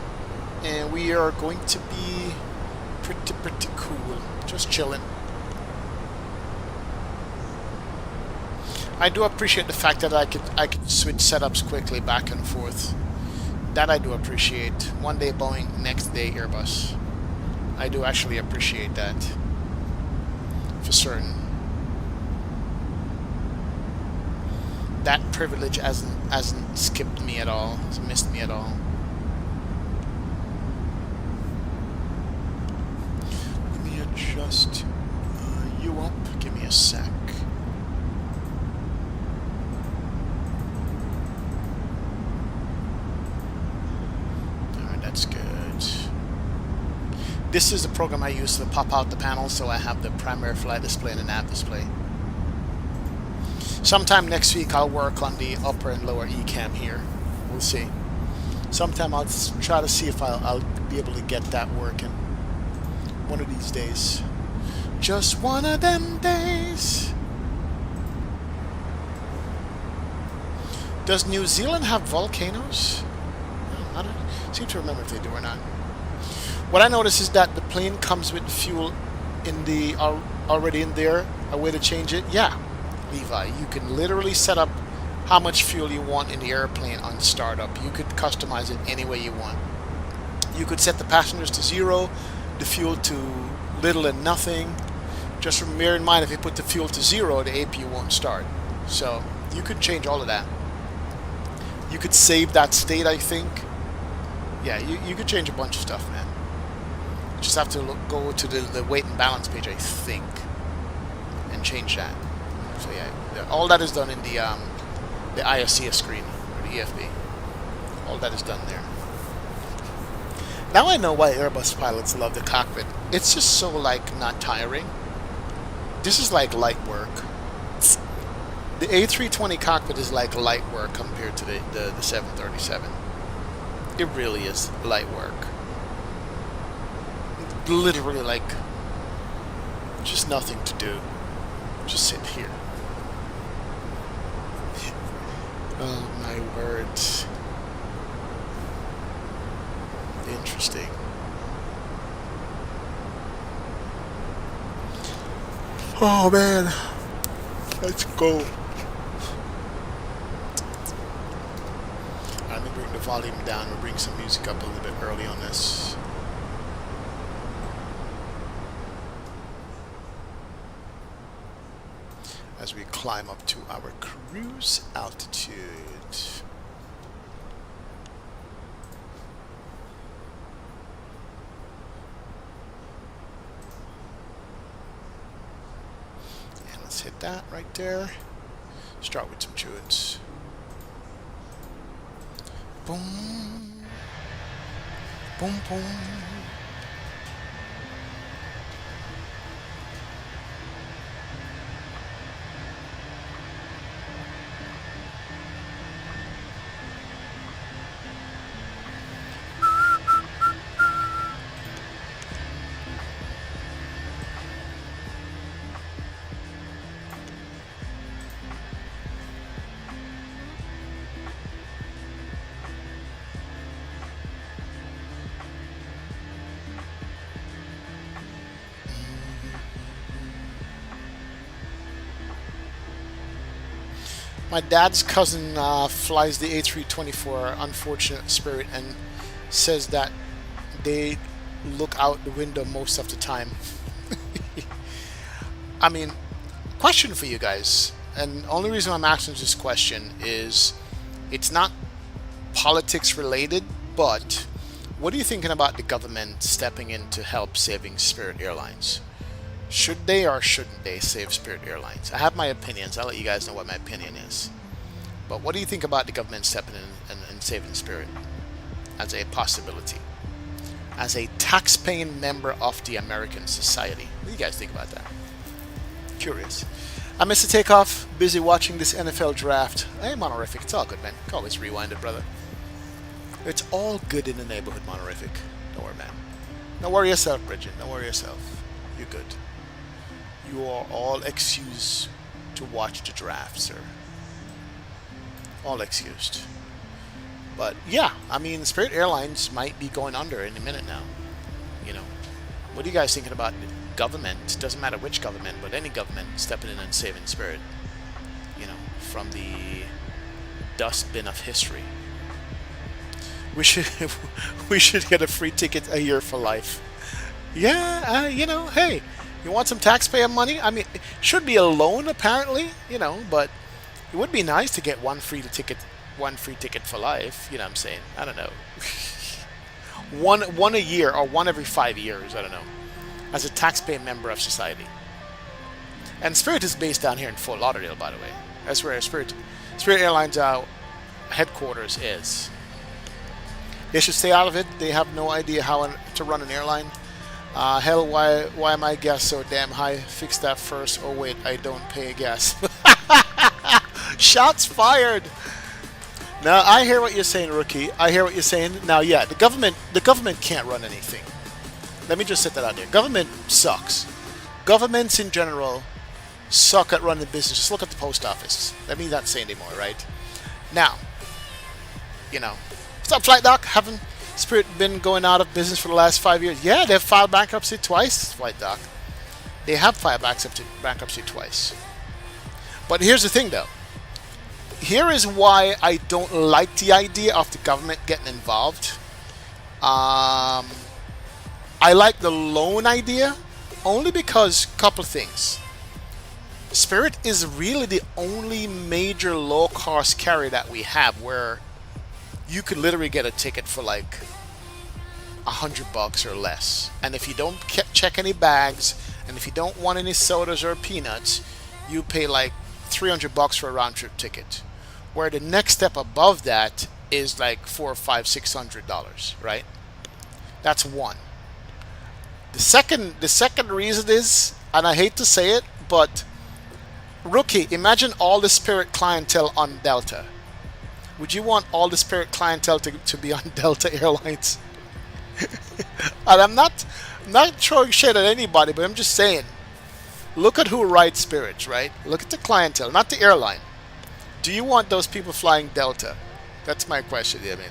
And we are going to be pretty cool. Just chilling. I do appreciate the fact that I could switch setups quickly back and forth. That I do appreciate. One day Boeing, next day Airbus. I do actually appreciate that. For certain. That privilege hasn't skipped me at all. It's missed me at all. Let me adjust you up. Give me a sec. Alright, that's good. This is the program I use to pop out the panel, so I have the primary flight display and the nav display. Sometime next week I'll work on the upper and lower ECAM here. We'll see. Sometime I'll try to see if I'll be able to get that working. One of these days. Just one of them days. Does New Zealand have volcanoes? I don't seem to remember if they do or not. What I notice is that the plane comes with fuel in the already in there. A way to change it? Yeah. Levi, you can literally set up how much fuel you want in the airplane on startup. You could customize it any way you want. You could set the passengers to 0, the fuel to little and nothing. Just bear in mind, if you put the fuel to 0, the APU won't start. So you could change all of that. You could save that state, I think. Yeah, you could change a bunch of stuff, man. You just have to go to the weight and balance page, I think, and change that. So yeah, all that is done in the ISCS screen, or the EFB. All that is done there. Now I know why Airbus pilots love the cockpit. It's just so, like, not tiring. this is like light work. The A320 cockpit is like light work compared to the 737. It really is light work. Literally like just nothing to do. Just sit here. Oh my words. Interesting. Oh man. Let's go. Let me bring the volume down. We'll bring some music up a little bit early on this. As we climb up to our cruise altitude. And let's hit that right there. Start with some tunes. Boom. Boom, boom. My dad's cousin flies the A320 for Unfortunate Spirit and says that they look out the window most of the time. I mean, question for you guys, and the only reason I'm asking this question is it's not politics related, but what are you thinking about the government stepping in to help saving Spirit Airlines? Should they or shouldn't they save Spirit Airlines? I have my opinions. I'll let you guys know what my opinion is. But what do you think about the government stepping in and saving Spirit as a possibility? As a tax-paying member of the American society. What do you guys think about that? Curious. I'm Mr. Takeoff, busy watching this NFL draft. Hey, Monorific, it's all good, man. Can always rewind it, brother. It's all good in the neighborhood, Monorific. Don't worry, man. Don't worry yourself, Bridget. Don't worry yourself. You're good. You are all excused to watch the draft, sir. All excused. But yeah, I mean, Spirit Airlines might be going under any minute now. You know, what are you guys thinking about government? Doesn't matter which government, but any government stepping in and saving Spirit. You know, from the dustbin of history. We should get a free ticket a year for life. Yeah, you know, hey. You want some taxpayer money? I mean, it should be a loan apparently, you know, but it would be nice to get one free ticket for life. You know what I'm saying? I don't know. one a year or one every 5 years. I don't know. As a taxpayer member of society. And Spirit is based down here in Fort Lauderdale, by the way. That's where Spirit Airlines headquarters is. They should stay out of it. They have no idea how to run an airline. Hell, why my gas so damn high? Fix that first. Oh wait, I don't pay gas. Shots fired. Now I hear what you're saying, Rookie. I hear what you're saying. Now, yeah, the government can't run anything. Let me just set that out there. Government sucks. Governments in general suck at running business. Just look at the post office. Let me not say anymore, right? Now, you know, what's up, Flight Doc? Haven't Spirit been going out of business for the last 5 years? Yeah, they've filed bankruptcy twice, Flight Doc. They have filed bankruptcy twice. But here's the thing, though. Here is why I don't like the idea of the government getting involved. I like the loan idea only because couple things. Spirit is really the only major low-cost carrier that we have where you could literally get a ticket for like $100 or less. And if you don't check any bags, and if you don't want any sodas or peanuts, you pay like $300 for a round-trip ticket. Where the next step above that is like $400, $500, $600, right? That's one. The second reason is, and I hate to say it, But Rookie, imagine all the Spirit clientele on Delta. Would you want all the Spirit clientele to be on Delta Airlines? And I'm not throwing shade at anybody, but I'm just saying, look at who rides Spirits, right? Look at the clientele, not the airline. Do you want those people flying Delta? That's my question. I mean,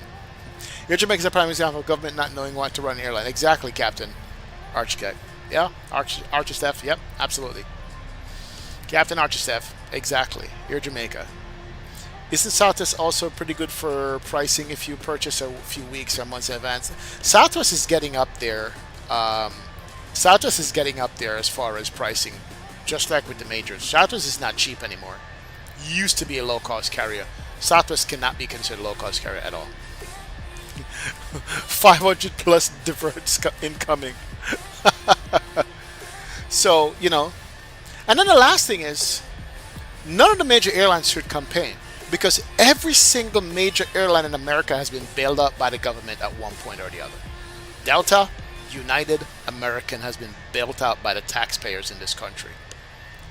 your Jamaica's a prime example of government not knowing what to run an airline. Exactly, Captain Architect. Yeah, Archistef. Yep, absolutely. Captain Archistef. Exactly. You're Jamaica. Isn't Southwest also pretty good for pricing if you purchase a few weeks or months in advance? Southwest is getting up there. Southwest is getting up there as far as pricing, just like with the majors. Southwest is not cheap anymore. Used to be a low-cost carrier. Southwest cannot be considered a low-cost carrier at all. 500 plus diverts incoming. So, you know. And then the last thing is, none of the major airlines should campaign, because every single major airline in America has been bailed out by the government at one point or the other. Delta, United, American has been bailed out by the taxpayers in this country.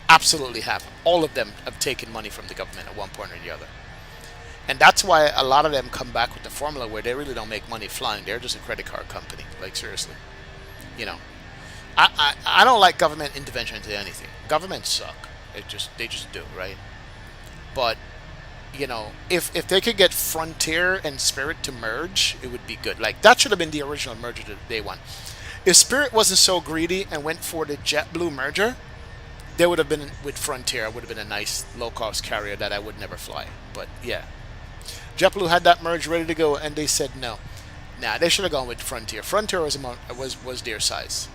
Absolutely have. All of them have taken money from the government at one point or the other. And that's why a lot of them come back with the formula where they really don't make money flying. They're just a credit card company. Like, seriously. You know. I don't like government intervention into anything. Governments suck. They just do, right? But, you know, if they could get Frontier and Spirit to merge, it would be good. Like, that should have been the original merger that they won. If Spirit wasn't so greedy and went for the JetBlue merger, they would have been with Frontier. It would have been a nice low-cost carrier that I would never fly. But, yeah. JetBlue had that merge ready to go, and they said no. Nah, they should have gone with Frontier. Frontier was their size.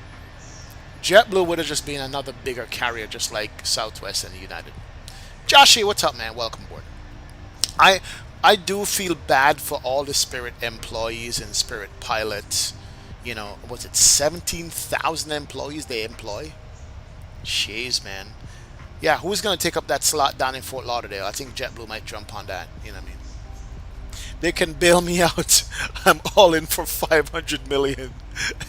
JetBlue would have just been another bigger carrier, just like Southwest and United. Joshy, what's up, man? Welcome aboard. I do feel bad for all the Spirit employees and Spirit pilots. You know, was it 17,000 employees they employ? Jeez, man. Yeah, who's going to take up that slot down in Fort Lauderdale? I think JetBlue might jump on that. You know what I mean? They can bail me out. I'm all in for 500 million.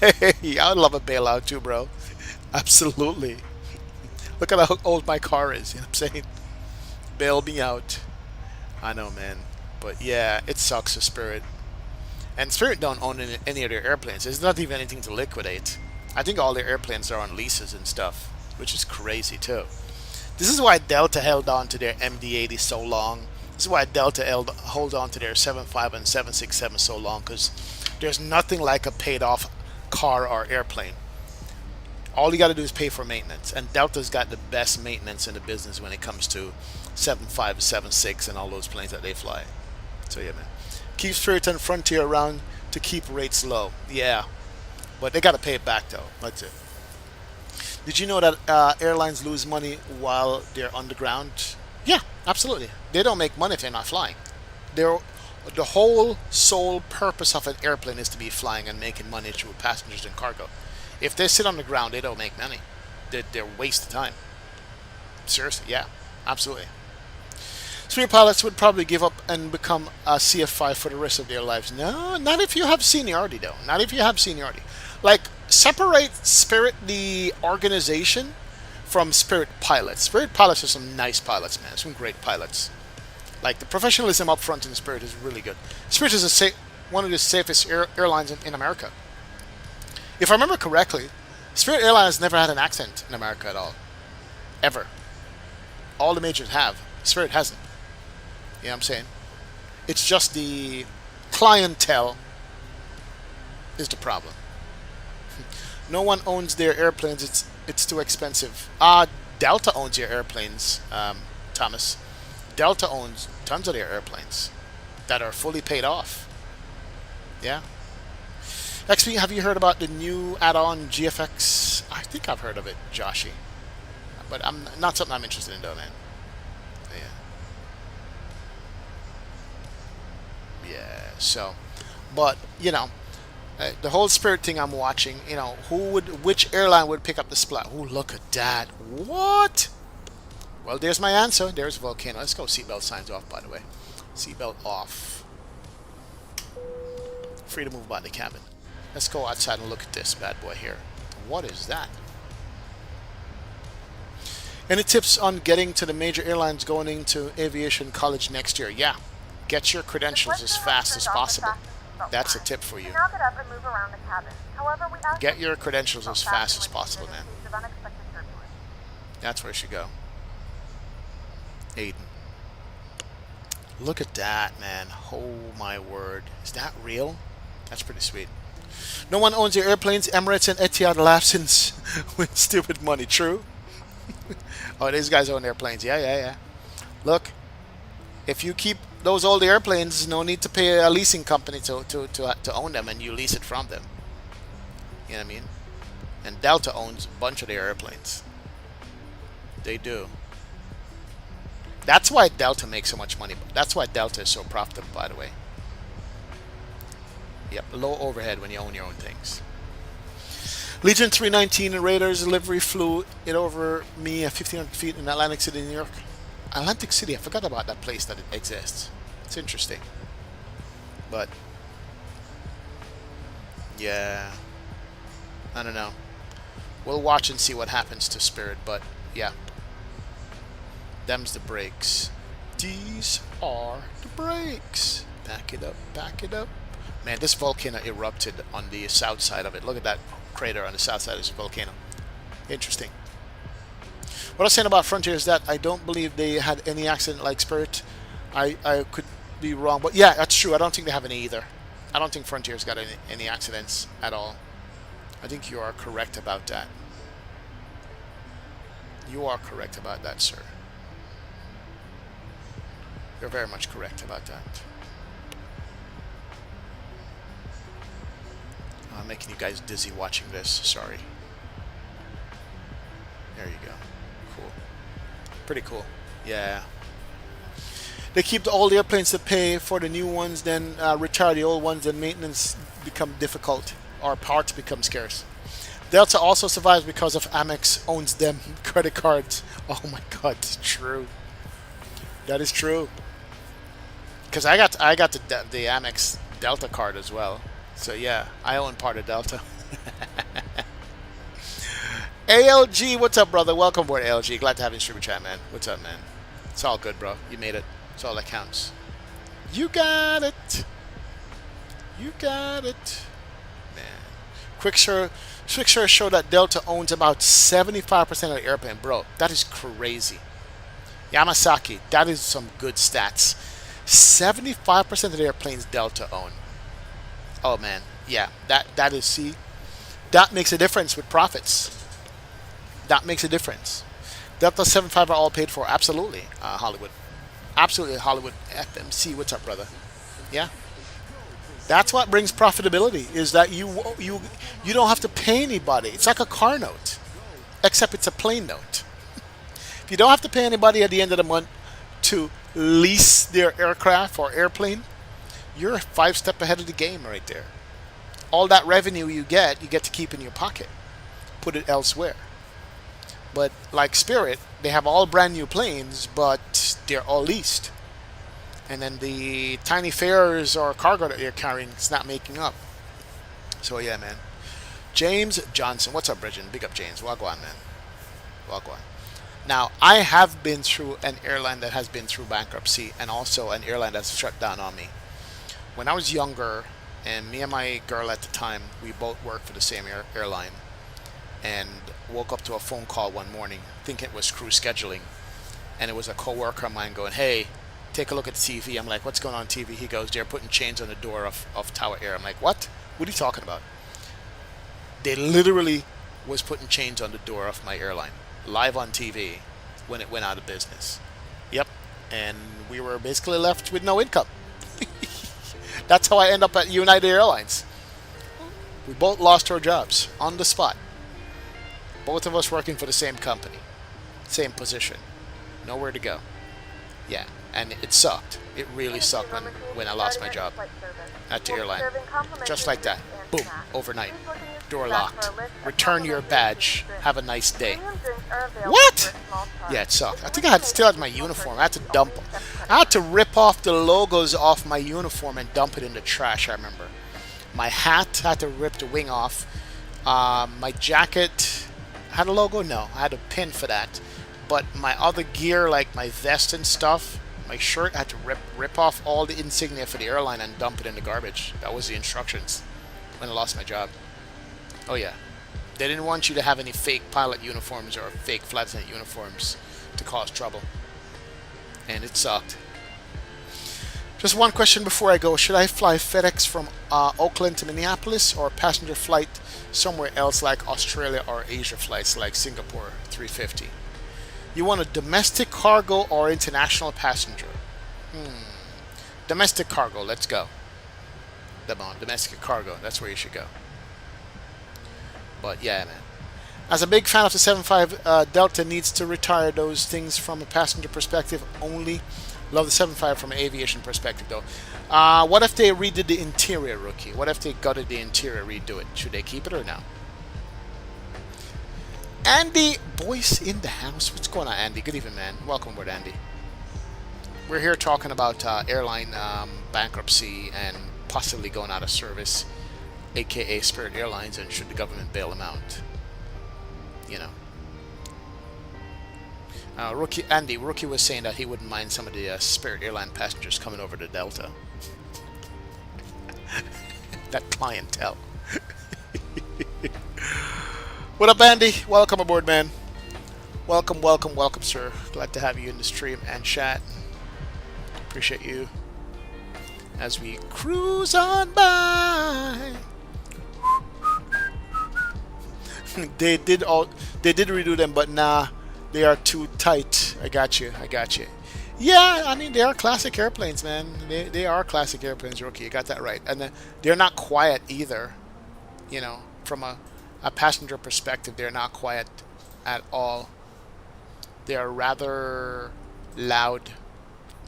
Hey, I'd love a bailout too, bro. Absolutely. Look at how old my car is. You know what I'm saying? Bail me out. I know, man. But yeah, it sucks for Spirit. And Spirit don't own any of their airplanes. There's not even anything to liquidate. I think all their airplanes are on leases and stuff, which is crazy too. This is why Delta held on to their MD-80 so long. This is why Delta hold on to their 75 and 767 so long, because there's nothing like a paid-off car or airplane. All you got to do is pay for maintenance, and Delta's got the best maintenance in the business when it comes to 75, 76, and all those planes that they fly. So yeah, man. Keep Spirit and Frontier around to keep rates low. Yeah, but they got to pay it back though. That's it. Did you know that airlines lose money while they're underground? Yeah, absolutely. They don't make money if they're not flying. The whole sole purpose of an airplane is to be flying and making money through passengers and cargo. If they sit on the ground, they don't make money. They're waste of time. Seriously, yeah, absolutely. Spirit pilots would probably give up and become a CF5 for the rest of their lives. No, not if you have seniority, though. Not if you have seniority. Like, separate Spirit, the organization, from Spirit pilots. Spirit pilots are some nice pilots, man. Some great pilots. Like, the professionalism up front in Spirit is really good. Spirit is one of the safest airlines in America. If I remember correctly, Spirit Airlines never had an accident in America at all. Ever. All the majors have. Spirit hasn't. You know what I'm saying? It's just the clientele is the problem. No one owns their airplanes. It's too expensive. Delta owns their airplanes, Thomas. Delta owns tons of their airplanes that are fully paid off. Yeah. XP, have you heard about the new add-on GFX? I think I've heard of it, Joshy. But I'm not something I'm interested in, though, man. Yeah, so, but, you know, the whole Spirit thing I'm watching, you know, which airline would pick up the splat? Oh, look at that. What? Well, there's my answer. There's Volcano. Let's go. Seatbelt signs off, by the way. Seatbelt off. Free to move about the cabin. Let's go outside and look at this bad boy here. What is that? Any tips on getting to the major airlines going into aviation college next year? Yeah, get your credentials as fast as possible. That's a tip for you. Now get up and move around the cabin. However, we ask Get your credentials as fast as possible, man. in case of unexpected turbulence. That's where you should go. Aiden. Look at that, man. Oh my word. Is that real? That's pretty sweet. No one owns your airplanes. Emirates and Etihad license with stupid money. True? Oh, these guys own airplanes. Yeah. Look, if you keep those old airplanes, no need to pay a leasing company to own them, and you lease it from them. You know what I mean? And Delta owns a bunch of their airplanes. They do. That's why Delta makes so much money. That's why Delta is so profitable, by the way. Yep, low overhead when you own your own things. Legion 319 and Raiders delivery flew it over me at 1,500 feet in Atlantic City, New York. Atlantic City, I forgot about that place that it exists. It's interesting. But, yeah, I don't know. We'll watch and see what happens to Spirit, but yeah. Them's the brakes. These are the brakes. Back it up, back it up. Man, this volcano erupted on the south side of it. Look at that crater on the south side of this volcano. Interesting. What I was saying about Frontier is that I don't believe they had any accident like Spirit. I could be wrong, but yeah, that's true. I don't think they have any either. I don't think Frontier's got any accidents at all. I think you are correct about that. You are correct about that, sir. You're very much correct about that. I'm making you guys dizzy watching this. Sorry. There you go. Cool. Pretty cool. Yeah. They keep the old airplanes to pay for the new ones, then retire the old ones, and maintenance become difficult, or parts become scarce. Delta also survives because of Amex owns them credit cards. Oh my God, it's true. That is true. Because I got the Amex Delta card as well. So yeah, I own part of Delta. ALG, what's up, brother? Welcome aboard, ALG. Glad to have you in streamer chat, man. What's up, man? It's all good, bro. You made it. It's all that counts. You got it. You got it, man. Quick search show that Delta owns about 75% of the airplane, bro. That is crazy. Yamasaki, that is some good stats. 75% of the airplanes Delta own. Oh man, yeah, that is, see, that makes a difference with profits. That makes a difference. Delta 75 are all paid for, absolutely. Hollywood, absolutely. Hollywood FMC, what's up, brother? Yeah, that's what brings profitability. Is that you don't have to pay anybody. It's like a car note, except it's a plane note. If you don't have to pay anybody at the end of the month to lease their aircraft or airplane, you're 5 steps ahead of the game right there. All that revenue you get to keep in your pocket. Put it elsewhere. But like Spirit, they have all brand new planes, but they're all leased. And then the tiny fares or cargo that they're carrying is not making up. So yeah, man. James Johnson. What's up, Bridget? Big up, James. Wagwan, man. Wagwan. Now, I have been through an airline that has been through bankruptcy, and also an airline that's shut down on me. When I was younger, and me and my girl at the time, we both worked for the same airline, and woke up to a phone call one morning, thinking it was crew scheduling, and it was a coworker of mine going, "Hey, take a look at the TV." I'm like, "What's going on TV?" He goes, "They're putting chains on the door of Tower Air." I'm like, "What? What are you talking about?" They literally was putting chains on the door of my airline, live on TV, when it went out of business. Yep, and we were basically left with no income. That's how I end up at United Airlines. We both lost our jobs on the spot. Both of us working for the same company, same position, nowhere to go. Yeah, and it sucked. It really sucked when I lost my job at the airline. Just like that. Boom, overnight. Door locked. Return your badge. Have a nice day. What? Yeah, it sucked. I think I still had my uniform. I had to rip off the logos off my uniform and dump it in the trash, I remember. My hat, I had to rip the wing off. My jacket had a logo? No, I had a pin for that. but my other gear, like my vest and stuff, my shirt, I had to rip off all the insignia for the airline and dump it in the garbage. That was the instructions when I lost my job. Oh yeah. They didn't want you to have any fake pilot uniforms or fake flight attendant uniforms to cause trouble. And it sucked. Just one question before I go. Should I fly FedEx from Oakland to Minneapolis, or passenger flight somewhere else like Australia, or Asia flights like Singapore 350? You want a domestic cargo or international passenger? Domestic cargo, let's go. Domestic cargo, that's where you should go. But yeah, man. As a big fan of the 75, Delta needs to retire those things from a passenger perspective only. Love the 75 from an aviation perspective, though. What if they redid the interior, Rookie? What if they gutted the interior, redo it? Should they keep it or no? Andy, boys in the house. What's going on, Andy? Good evening, man. Welcome aboard, Andy. We're here talking about airline bankruptcy and possibly going out of service, aka Spirit Airlines, and should the government bail them out? You know. Rookie was saying that he wouldn't mind some of the Spirit Airline passengers coming over to Delta. That clientele. What up, Andy? Welcome aboard, man. Welcome, welcome, welcome, sir. Glad to have you in the stream and chat. Appreciate you. As we cruise on by. They did redo them, but nah. They are too tight. I got you. Yeah, I mean, they are classic airplanes, man. They are classic airplanes, Rookie. You got that right. And they're not quiet either. You know, from a passenger perspective, they're not quiet at all. They are rather loud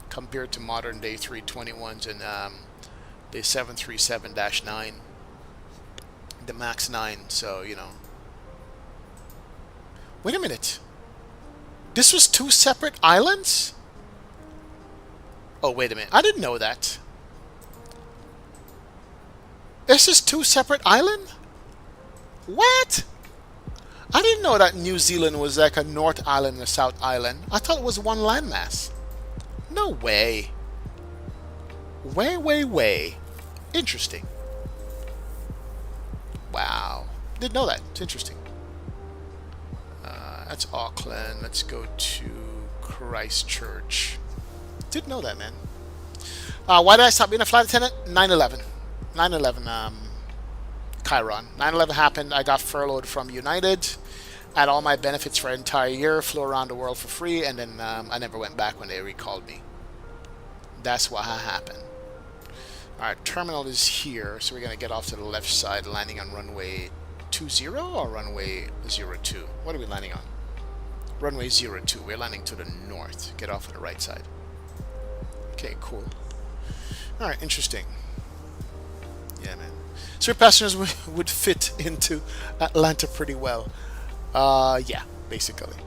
compared to modern day 321s and the 737-9, the MAX 9. So, you know. Wait a minute. This was two separate islands? Oh, wait a minute. I didn't know that. This is two separate islands? What? I didn't know that New Zealand was like a North Island and a South Island. I thought it was one landmass. No way. Way. Interesting. Wow. Didn't know that. It's interesting. That's Auckland. Let's go to Christchurch. Didn't know that, man. Why did I stop being a flight attendant? 9/11. 9/11, Chiron. 9/11 happened. I got furloughed from United. Had all my benefits for an entire year. Flew around the world for free. And then I never went back when they recalled me. That's what happened. Alright, terminal is here. So we're going to get off to the left side, landing on runway 20 or runway 02? What are we landing on? Runway 02. We're landing to the north. Get off on the right side. Okay, cool. Alright, interesting. Yeah, man. So your passengers would fit into Atlanta pretty well. Yeah, basically.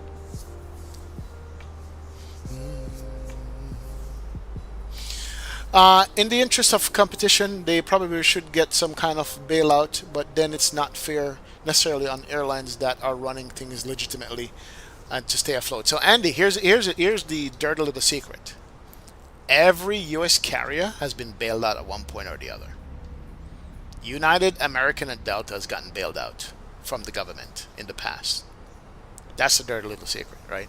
In the interest of competition, they probably should get some kind of bailout, but then it's not fair necessarily on airlines that are running things legitimately and to stay afloat. So Andy, here's the dirty little secret. Every U.S. carrier has been bailed out at one point or the other. United, American, and Delta has gotten bailed out from the government in the past. That's the dirty little secret, right?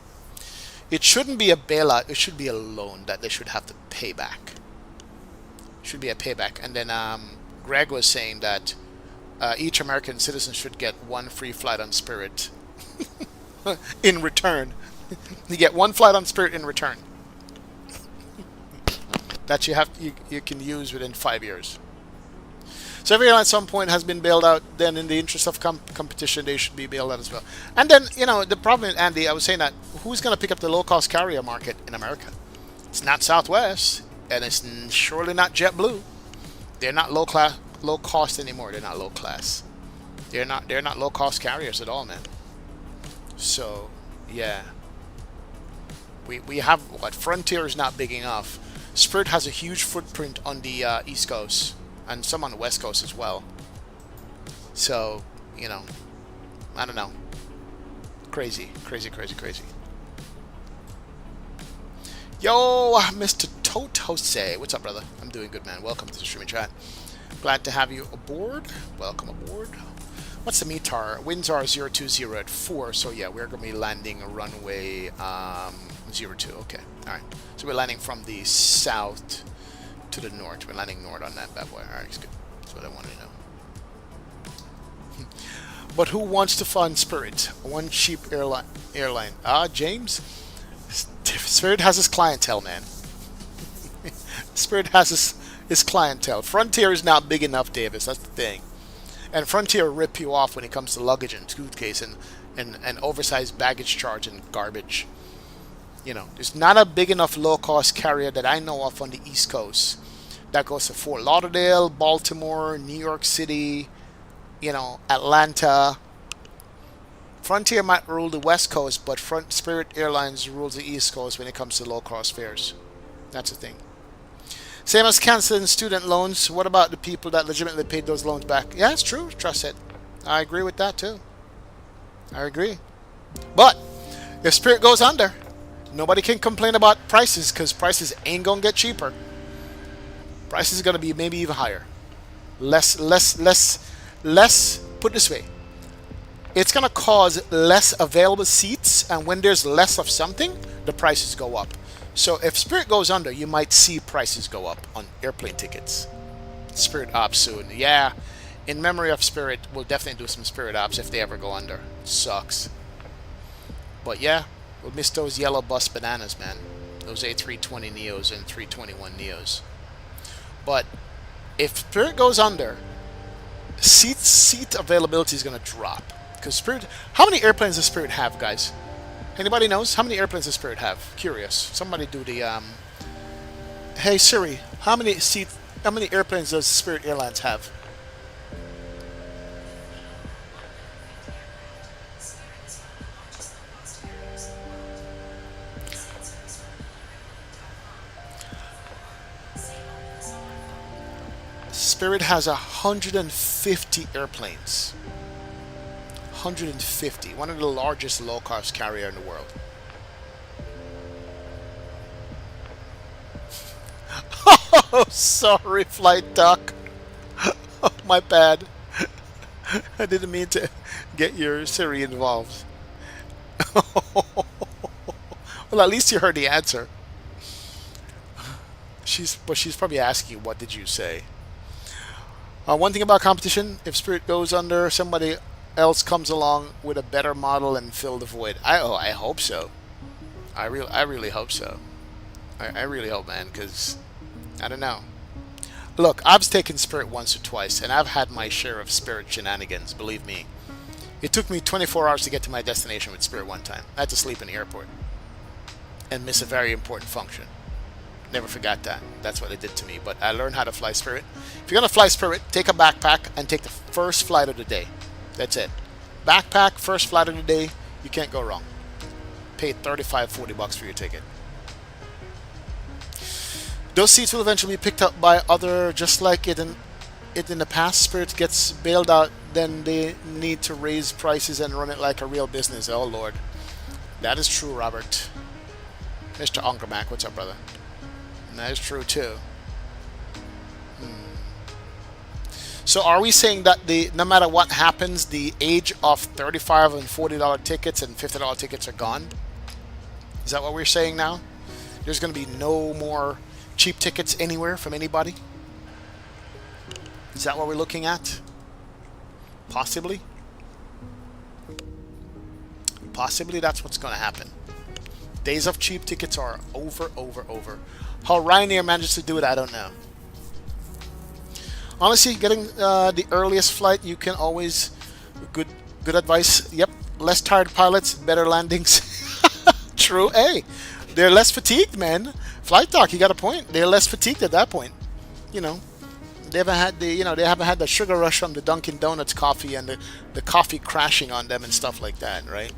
It shouldn't be a bailout. It should be a loan that they should have to pay back. Should be a payback. And then Greg was saying that each American citizen should get one free flight on Spirit in return. You get one flight on Spirit in return that you can use within 5 years. So if airline at some point has been bailed out, then in the interest of competition, they should be bailed out as well. And then, you know, the problem with Andy, I was saying that who's going to pick up the low-cost carrier market in America? It's not Southwest, and it's surely not JetBlue. They're not low cost anymore. They're not low class. They're not low cost carriers at all, man. So, yeah. We have what? Frontier is not big enough. Spirit has a huge footprint on the East Coast and some on the West Coast as well. So, you know, I don't know. Crazy. Yo, Mr. Tote Jose. What's up, brother? I'm doing good, man. Welcome to the streaming chat. Glad to have you aboard. Welcome aboard. What's the METAR? Winds are 020 at 4, so yeah, we're going to be landing runway 02. Okay, alright. So we're landing from the south to the north. We're landing north on that bad boy. Alright, it's good. That's what I wanted to know. But who wants to fund Spirit? One cheap airline. James? Spirit has his clientele, man. Spirit has his clientele. Frontier is not big enough, Davis. That's the thing. And Frontier rip you off when it comes to luggage and suitcase and oversized baggage charge and garbage. You know, there's not a big enough low-cost carrier that I know of on the East Coast that goes to Fort Lauderdale, Baltimore, New York City, you know, Atlanta. Frontier might rule the West Coast, but Spirit Airlines rules the East Coast when it comes to low-cost fares. That's the thing. Same as canceling student loans. What about the people that legitimately paid those loans back? Yeah, it's true. Trust it. I agree with that too. I agree. But if Spirit goes under, nobody can complain about prices because prices ain't gonna get cheaper. Prices are gonna be maybe even higher. Less. Put it this way. It's gonna cause less available seats, and when there's less of something, the prices go up. So if Spirit goes under, you might see prices go up on airplane tickets. Spirit ops soon. Yeah, in memory of Spirit, we'll definitely do some Spirit ops if they ever go under. It sucks. But yeah, we'll miss those yellow bus bananas, man. Those A320 Neos and 321 Neos. But if Spirit goes under, seat availability is going to drop. Because Spirit... How many airplanes does Spirit have, guys? Anybody knows? How many airplanes does Spirit have? Curious. Somebody do the... Hey Siri, how many airplanes does Spirit Airlines have? Spirit has 150 airplanes. 150. One of the largest low-cost carrier in the world. Oh, sorry, Flight Duck. Oh, my bad. I didn't mean to get your Siri involved. Well, at least you heard the answer. She's probably asking, what did you say? One thing about competition, if Spirit goes under, somebody else comes along with a better model and fill the void. I hope so. I really hope so. I really hope, man, because I don't know. Look, I've taken Spirit once or twice, and I've had my share of Spirit shenanigans, believe me. It took me 24 hours to get to my destination with Spirit one time. I had to sleep in the airport and miss a very important function. Never forgot that. That's what it did to me. But I learned how to fly Spirit. If you're going to fly Spirit, take a backpack and take the first flight of the day. That's it. Backpack, first flight of the day, you can't go wrong. Pay $35-40 for your ticket. Those seats will eventually be picked up by other, just like it in the past. Spirit gets bailed out, then they need to raise prices and run it like a real business. Oh Lord. That is true, Robert. Mr. Unkermack, what's up, brother? And that is true too. So are we saying that no matter what happens, the age of $35 and $40 tickets and $50 tickets are gone? Is that what we're saying now? There's going to be no more cheap tickets anywhere from anybody? Is that what we're looking at? Possibly. Possibly that's what's going to happen. Days of cheap tickets are over. How Ryanair manages to do it, I don't know. Honestly, getting the earliest flight, you can always... Good advice. Yep. Less tired pilots, better landings. True. Hey, they're less fatigued, man. Flight Talk, you got a point. They're less fatigued at that point. You know, they haven't had the sugar rush from the Dunkin' Donuts coffee and the coffee crashing on them and stuff like that, right?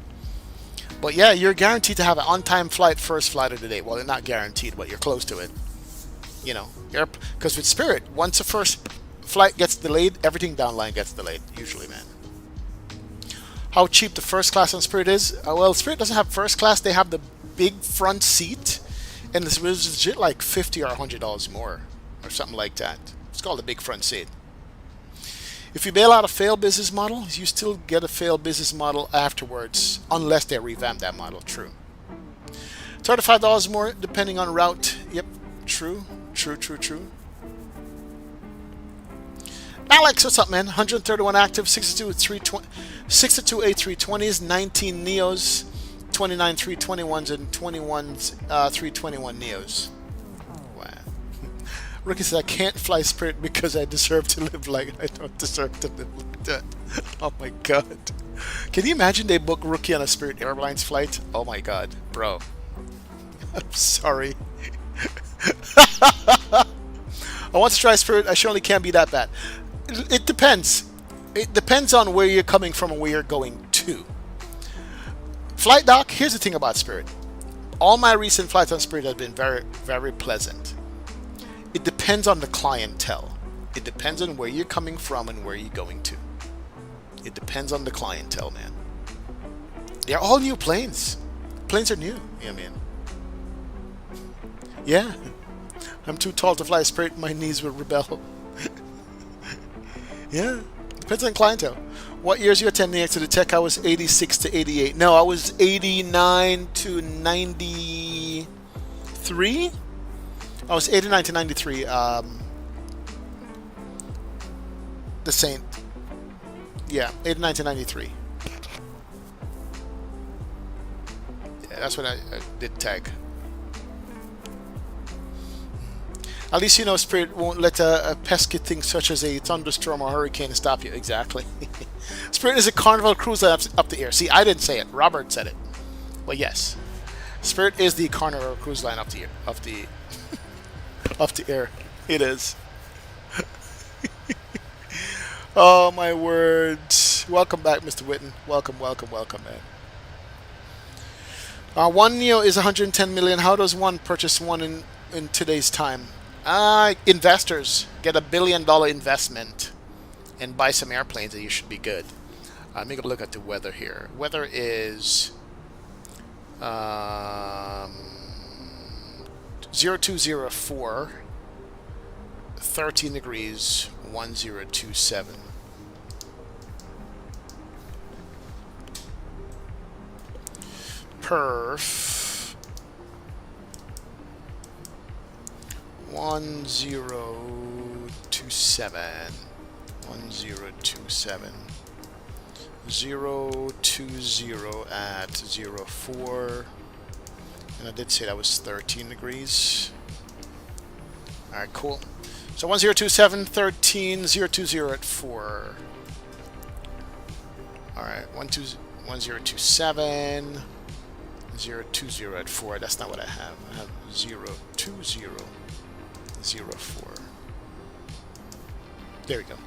But yeah, you're guaranteed to have an on-time flight, first flight of the day. Well, they're not guaranteed, but you're close to it. You know, because with Spirit, once the first flight gets delayed, everything downline gets delayed, usually, man. How cheap the first class on Spirit is? Well, Spirit doesn't have first class. They have the big front seat. And this was legit like $50 or $100 more, or something like that. It's called a big front seat. If you bail out a failed business model, you still get a failed business model afterwards, unless they revamp that model. True. $35 more depending on route. Yep, true. Alex, what's up, man? 131 active, 62 A320s, 19 Neos, 29 321s, and 321 Neos. Wow. Ricky says, I can't fly Spirit because I deserve to live like I don't deserve to live like that. Oh my god. Can you imagine they book Rookie on a Spirit Airlines flight? Oh my god, bro. I'm sorry. I want to try Spirit. I surely can't be that bad. It depends. It depends on where you're coming from and where you're going to. Flight doc, here's the thing about Spirit. All my recent flights on Spirit have been very, very pleasant. It depends on the clientele. It depends on where you're coming from and where you're going to. It depends on the clientele, man. They're all new planes. Planes are new. You know what I mean? Yeah. I'm too tall to fly Spirit. My knees will rebel. Yeah. Depends on clientele. What years you attending next to the tech? I was 86 to 88. No, I was 89 to 93. I was 89 to 93. The same. Yeah, 89 to 93. Yeah, that's when I did tag. At least you know Spirit won't let a pesky thing such as a thunderstorm or hurricane stop you. Exactly. Spirit is a Carnival cruise line up the air. See, I didn't say it. Robert said it. Well, yes. Spirit is the Carnival cruise line up the air. Up the air. It is. Oh my words. Welcome back, Mr. Witten. Welcome, man. One Neo is 110 million. How does one purchase one in today's time? Investors get $1 billion investment and buy some airplanes, and you should be good. Let me go look at the weather here. Weather is 0204, 13 degrees, 1027. Perf 1027 020 at 04, and I did say that was 13 degrees. Alright, cool. So 1027 13 020 at 4. Alright, 1027 020 at 4. That's not what I have. I have 020 04. There we go.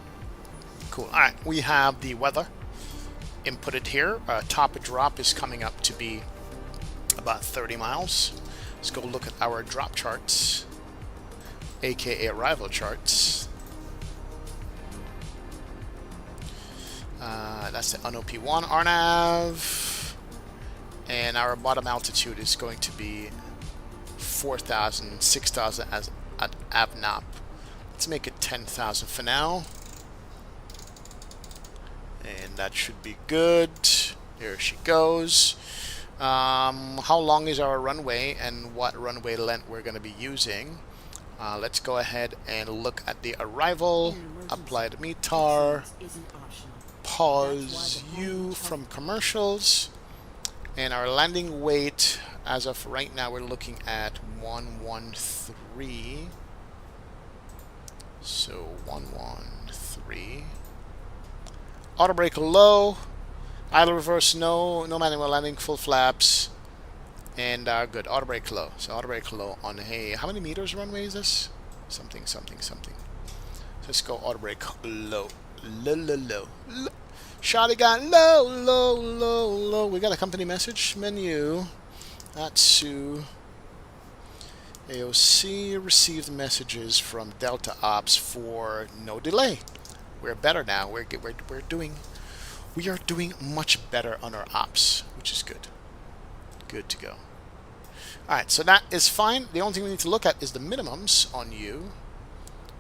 Cool. Alright, we have the weather inputted here. Top of drop is coming up to be about 30 miles. Let's go look at our drop charts, aka arrival charts. That's the NOP1 RNAV, and our bottom altitude is going to be 4,000, 6,000 as at AVNAP. Let's make it 10,000 for now, and that should be good. There she goes. How long is our runway and what runway length we're going to be using? Let's go ahead and look at the arrival. Apply the METAR. Pause U from commercials. And our landing weight, as of right now, we're looking at 113. So 113. Auto brake low. Idle reverse no. No manual landing, full flaps. And good. Auto brake low. So auto brake low on, hey, how many meters runway is this? Something. So let's go auto brake low. Low. Shotty got low. We got a company message menu. Atsu. AOC received messages from Delta Ops for no delay. We're better now. We are doing much better on our ops, which is good. Good to go. Alright, so that is fine. The only thing we need to look at is the minimums on you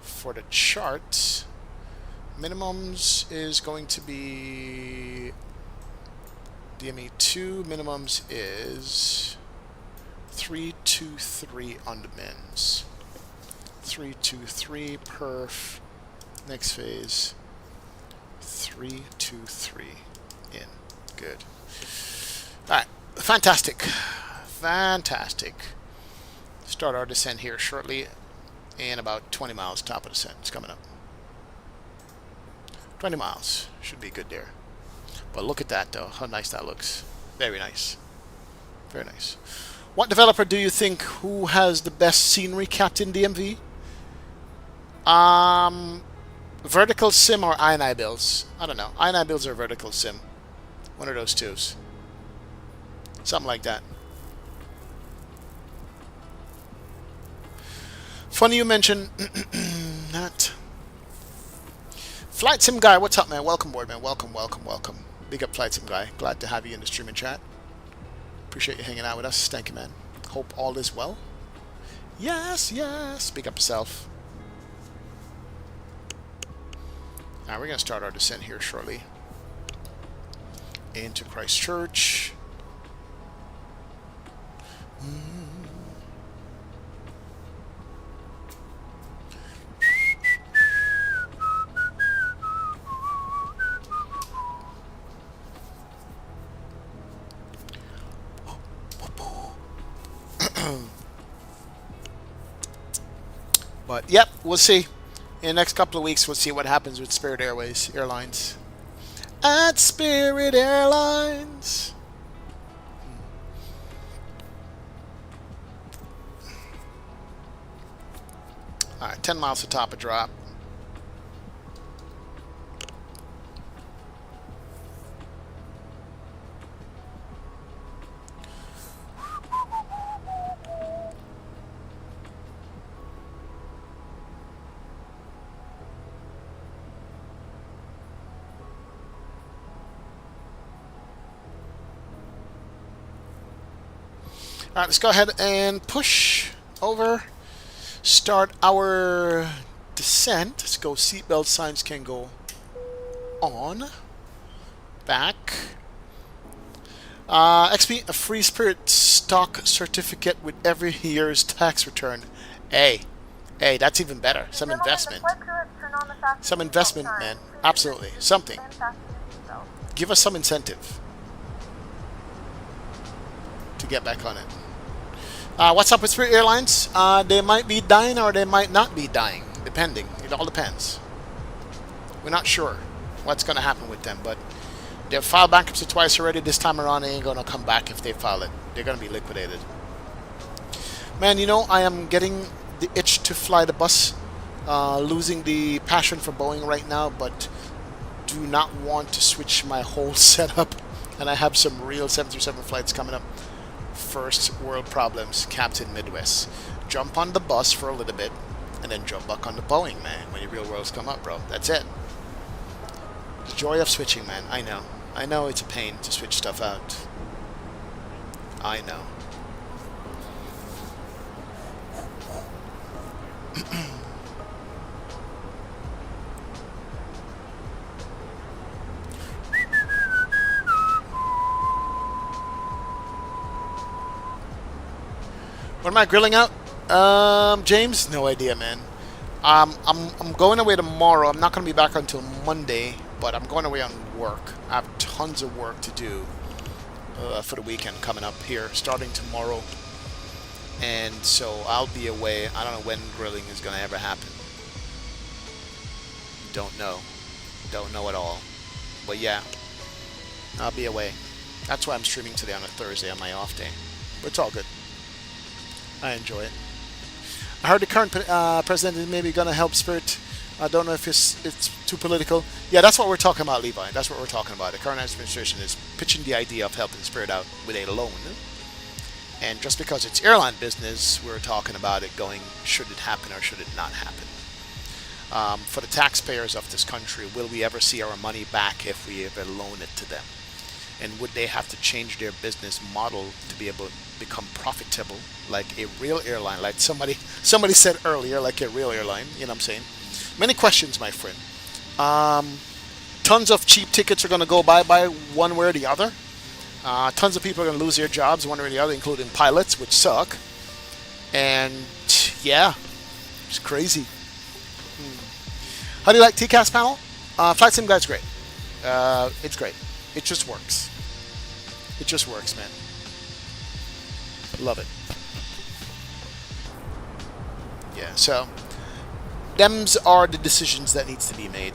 for the chart. Minimums is going to be DME2. Minimums is 323 on the mins. 323 perf. Next phase 323 in. Good. Alright, fantastic. Fantastic. Start our descent here shortly. And about 20 miles top of descent. It's coming up. 20 miles. Should be good there. But look at that though. How nice that looks. Very nice. Very nice. What developer do you think who has the best scenery capped in DMV? Vertical Sim or INI builds? I don't know. INI builds or Vertical Sim? One of those twos. Something like that. Funny you mentioned that. Flight Sim Guy, what's up, man? Welcome aboard, man. Welcome, welcome, welcome. Big up, Flight Sim Guy. Glad to have you in the stream and chat. Appreciate you hanging out with us. Thank you, man. Hope all is well. Yes, yes. Big up yourself. Now we're going to start our descent here shortly. Into Christchurch. But yep, we'll see. In the next couple of weeks, we'll see what happens with Spirit Airlines. At Spirit Airlines. Alright, 10 miles to top a drop. Alright, let's go ahead and push over. Start our descent. Let's go. Seatbelt signs can go on. Back. XP, a free Spirit stock certificate with every year's tax return. Hey, that's even better. Some investment. Some investment, man. Absolutely. Something. Give us some incentive to get back on it. What's up with Spirit Airlines? They might be dying or they might not be dying, depending. It all depends. We're not sure what's going to happen with them, but they've filed bankruptcy twice already. This time around, they ain't going to come back if they file it. They're going to be liquidated. Man, you know, I am getting the itch to fly the bus, losing the passion for Boeing right now, but do not want to switch my whole setup, and I have some real 737 flights coming up. First world problems, Captain Midwest. Jump on the bus for a little bit, and then jump back on the Boeing, man, when your real worlds come up, bro. That's it. The joy of switching, man. I know. I know it's a pain to switch stuff out. I know. What am I grilling out? James? No idea, man. I'm going away tomorrow. I'm not going to be back until Monday, but I'm going away on work. I have tons of work to do for the weekend coming up here, starting tomorrow. And so I'll be away. I don't know when grilling is going to ever happen. Don't know. Don't know at all. But yeah, I'll be away. That's why I'm streaming today on a Thursday on my off day. But it's all good. I enjoy it. I heard the current president is maybe going to help Spirit. I don't know if it's too political. Yeah, that's what we're talking about, Levi. That's what we're talking about. The current administration is pitching the idea of helping Spirit out with a loan. And just because it's airline business, we're talking about it going, should it happen or should it not happen? For the taxpayers of this country, will we ever see our money back if we ever loan it to them? And would they have to change their business model to be able to become profitable like a real airline? Like somebody said earlier, like a real airline. You know what I'm saying? Many questions, my friend. Tons of cheap tickets are going to go bye-bye one way or the other. Tons of people are going to lose their jobs one way or the other, including pilots, which suck. And yeah, it's crazy. How do you like TCAS panel? Flight Sim Guide's great. It's great. It just works. It just works, man. Love it. Yeah, so Dems are the decisions that needs to be made.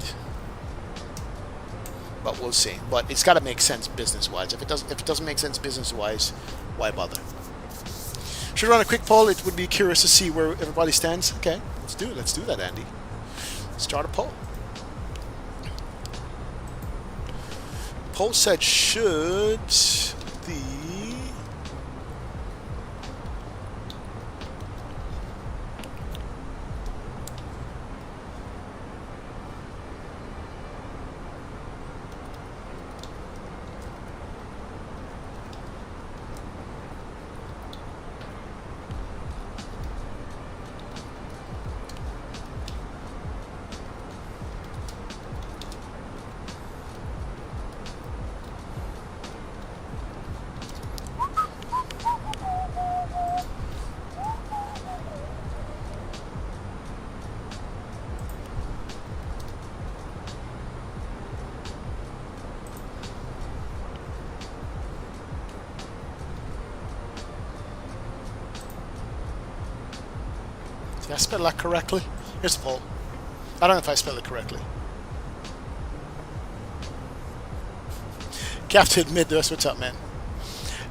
But we'll see. But it's got to make sense business-wise. If it doesn't make sense business-wise, why bother? Should run a quick poll. It would be curious to see where everybody stands. Okay, let's do it. Let's do that, Andy. Start a poll. Poll said should the did I spell that correctly? Here's the poll. I don't know if I spelled it correctly. Captain Midwest, what's up, man?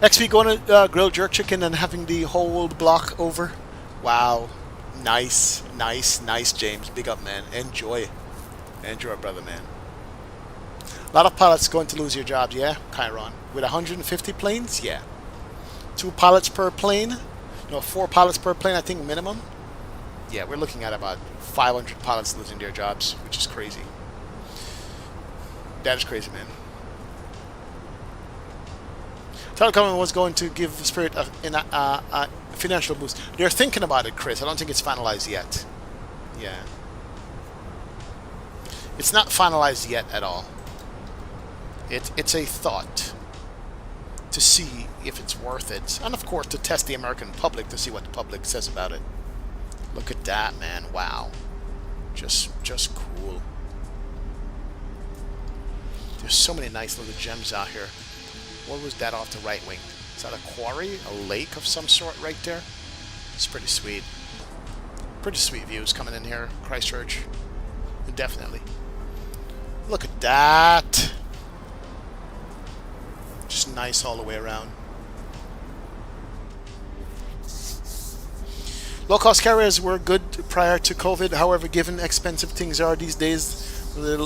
XP going to grill jerk chicken and having the whole block over. Wow. Nice, James. Big up, man. Enjoy. Enjoy, brother, man. A lot of pilots going to lose your jobs, yeah, Chiron. With 150 planes, yeah. 2 pilots per plane. 4 pilots per plane, I think, minimum. Yeah, we're looking at about 500 pilots losing their jobs, which is crazy. That is crazy, man. Telecom was going to give Spirit a financial boost. They're thinking about it, Chris. I don't think it's finalized yet. Yeah. It's not finalized yet at all. It's a thought to see if it's worth it. And, of course, to test the American public to see what the public says about it. Look at that, man. Wow. Just cool. There's so many nice little gems out here. What was that off the right wing? Is that a quarry? A lake of some sort right there? It's pretty sweet. Pretty sweet views coming in here. Christchurch. Definitely. Look at that. Just nice all the way around. Low-cost carriers were good prior to COVID. However, given expensive things are these days, the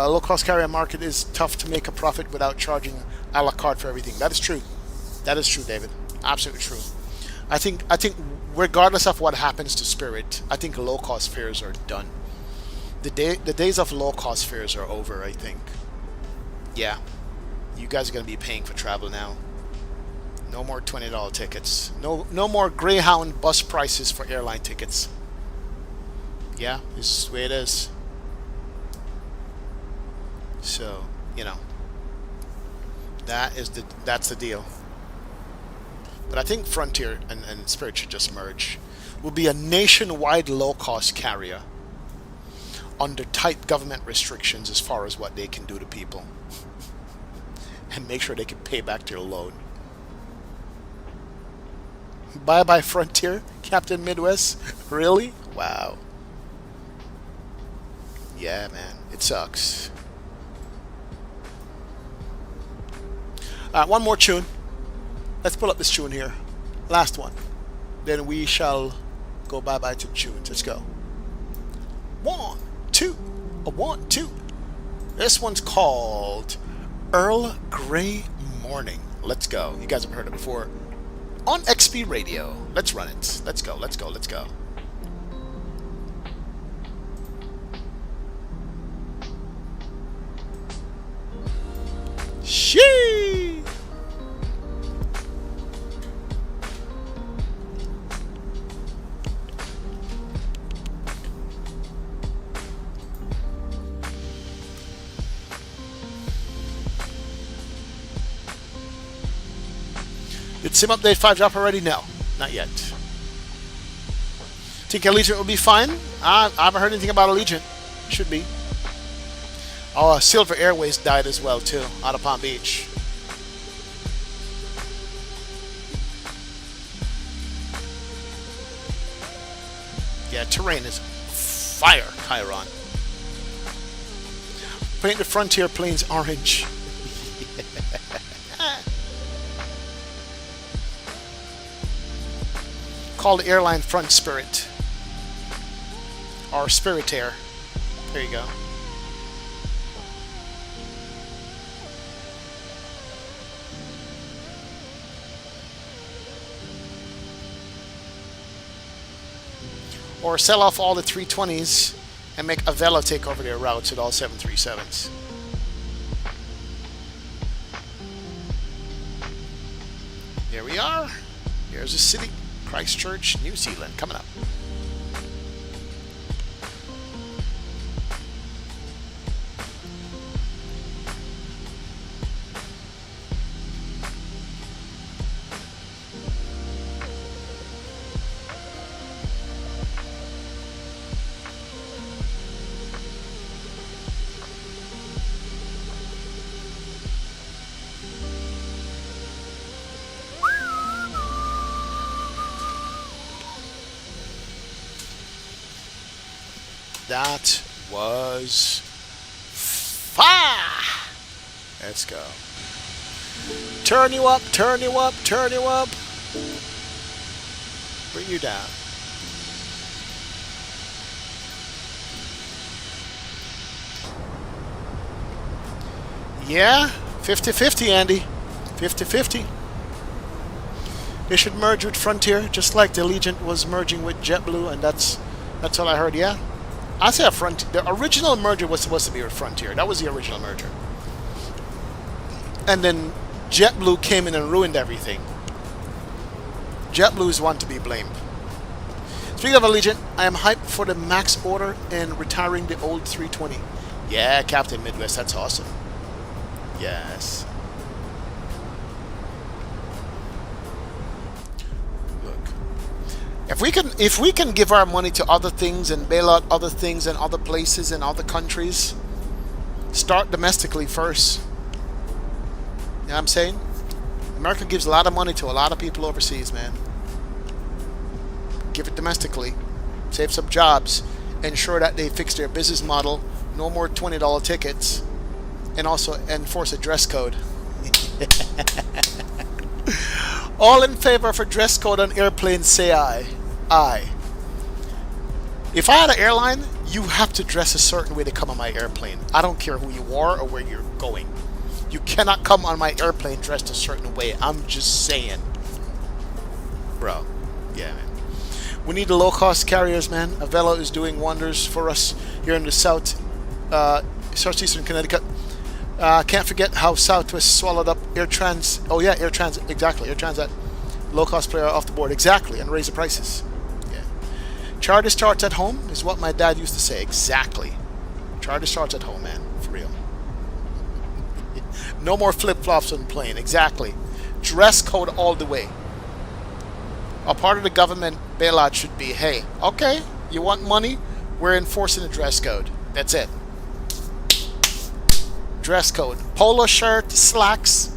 low-cost carrier market is tough to make a profit without charging a la carte for everything. That is true. That is true, David. Absolutely true. I think regardless of what happens to Spirit, I think low-cost fares are done. The days of low-cost fares are over, I think. Yeah. You guys are going to be paying for travel now. No more $20 tickets. No more Greyhound bus prices for airline tickets. Yeah, this is the way it is. So, that's the deal. But I think Frontier and Spirit should just merge. Will be a nationwide low-cost carrier under tight government restrictions as far as what they can do to people. And make sure they can pay back their loan. Bye-bye Frontier, Captain Midwest. Really? Wow. Yeah, man. It sucks. One more tune. Let's pull up this tune here. Last one. Then we shall go bye-bye to tunes. Let's go. 1, 2. 1, 2. This one's called Earl Grey Morning. Let's go. You guys have heard it before. On XP Radio. Let's run it. Let's go. Sheesh! Did Sim Update 5 drop already? No, not yet. Think Allegiant will be fine? I haven't heard anything about Allegiant. Should be. Oh, Silver Airways died as well too, out of Palm Beach. Yeah, terrain is fire, Chiron. Paint the Frontier planes orange. Call the airline Front Spirit. Or Spirit Air. There you go. Or sell off all the 320s and make Avella take over their routes with all 737s. Here we are. Here's the city. Christchurch, New Zealand, coming up. That was fire. Let's go. Turn you up, turn you up, turn you up. Bring you down. Yeah, 50-50, Andy. 50-50. They should merge with Frontier, just like the Allegiant was merging with JetBlue, and that's all I heard, yeah. I say a Frontier. The original merger was supposed to be with Frontier. That was the original merger. And then JetBlue came in and ruined everything. JetBlue is one to be blamed. Speaking of Allegiant, I am hyped for the MAX order and retiring the old 320. Yeah, Captain Midwest, that's awesome. Yes. If we can give our money to other things and bail out other things in other places and other countries, start domestically first. You know what I'm saying? America gives a lot of money to a lot of people overseas, man. Give it domestically. Save some jobs. Ensure that they fix their business model. No more $20 tickets. And also enforce a dress code. All in favor of a dress code on airplanes, say aye. Aye. If I had an airline, you have to dress a certain way to come on my airplane. I don't care who you are or where you're going. You cannot come on my airplane dressed a certain way. I'm just saying. Bro. Yeah, man. We need the low-cost carriers, man. Avella is doing wonders for us here in the southeastern Connecticut. Can't forget how Southwest swallowed up Air Trans. Oh yeah, Air Transit. Exactly. Air Transat. Low-cost player off the board. Exactly. And raise the prices. Yeah. Charter starts at home is what my dad used to say. Exactly. Charter starts at home, man. For real. No more flip-flops on the plane. Exactly. Dress code all the way. A part of the government bailout should be, hey, okay, you want money? We're enforcing a dress code. That's it. Dress code. Polo shirt, slacks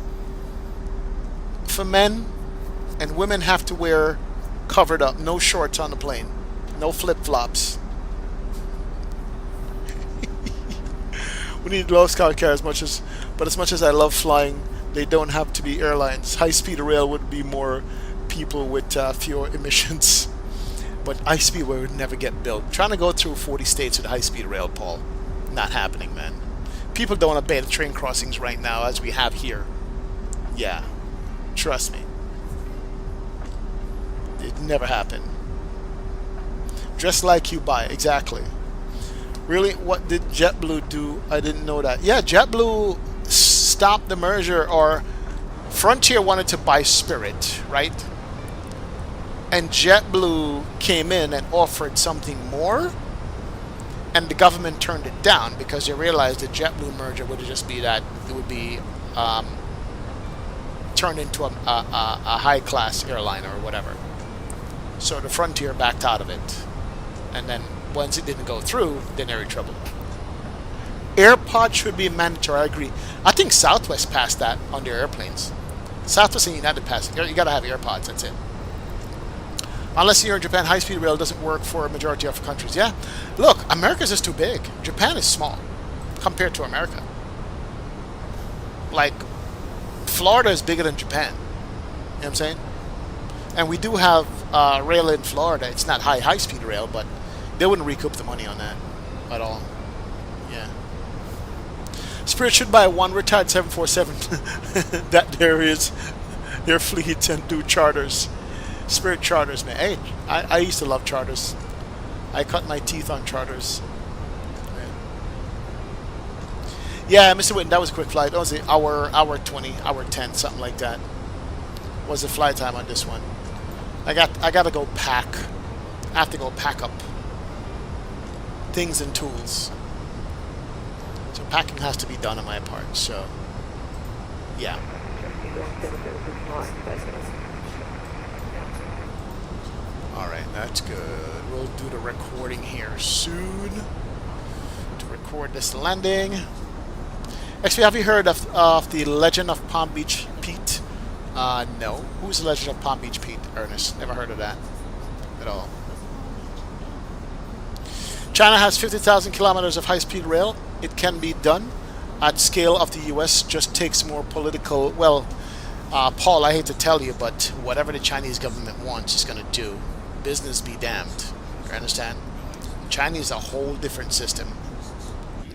for men, and women have to wear covered up. No shorts on the plane. No flip-flops. We need low-cost carriers but as much as I love flying, they don't have to be airlines. High-speed rail would be more people with fewer emissions. But high-speed rail would never get built. Trying to go through 40 states with high-speed rail, Paul. Not happening, man. People don't obey the train crossings right now as we have here. Yeah. Trust me. It never happened. Just like you buy. Exactly. Really? What did JetBlue do? I didn't know that. Yeah, JetBlue stopped the merger, or Frontier wanted to buy Spirit, right? And JetBlue came in and offered something more, and the government turned it down because they realized the JetBlue merger would just be that it would be turned into a high-class airliner or whatever. So the Frontier backed out of it. And then once it didn't go through, then they're in trouble. AirPods should be mandatory, I agree. I think Southwest passed that on their airplanes. Southwest and United passed it. You gotta have AirPods, that's it. Unless you're in Japan, high-speed rail doesn't work for a majority of countries. Yeah. Look, America's just too big. Japan is small compared to America. Like, Florida is bigger than Japan. You know what I'm saying? And we do have rail in Florida. It's not high-speed rail, but they wouldn't recoup the money on that at all. Yeah. Spirit should buy one retired 747 that there is their fleet and do charters. Spirit charters, man. Hey, I used to love charters. I cut my teeth on charters. Yeah, Mr. Witten, that was a quick flight. That was an hour 20, hour 10, something like that. Was the flight time on this one? I gotta go pack. I have to go pack up things and tools. So packing has to be done on my part. So yeah. Alright, that's good. We'll do the recording here soon to record this landing. Actually, have you heard of the Legend of Palm Beach Pete? No. Who's the Legend of Palm Beach Pete, Ernest? Never heard of that at all. China has 50,000 kilometers of high-speed rail. It can be done at scale of the U.S. Just takes more political... Well, Paul, I hate to tell you, but whatever the Chinese government wants is going to do. Business be damned. You understand? China is a whole different system.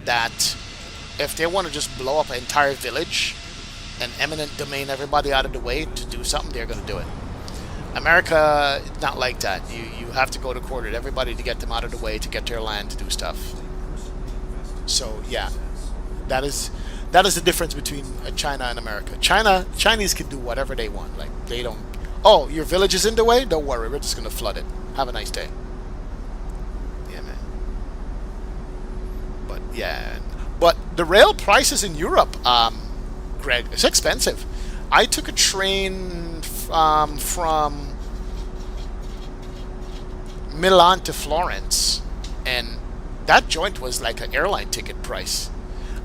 That if they want to just blow up an entire village and eminent domain everybody out of the way to do something, they're going to do it. America, not like that. You have to go to court with everybody to get them out of the way to get their land to do stuff. So yeah, that is the difference between China and America. Chinese can do whatever they want. Like they don't. Oh, your village is in the way? Don't worry, we're just gonna flood it. Have a nice day. Yeah, man. But yeah, but the rail prices in Europe, Greg, it's expensive. I took a train from Milan to Florence, and that joint was like an airline ticket price.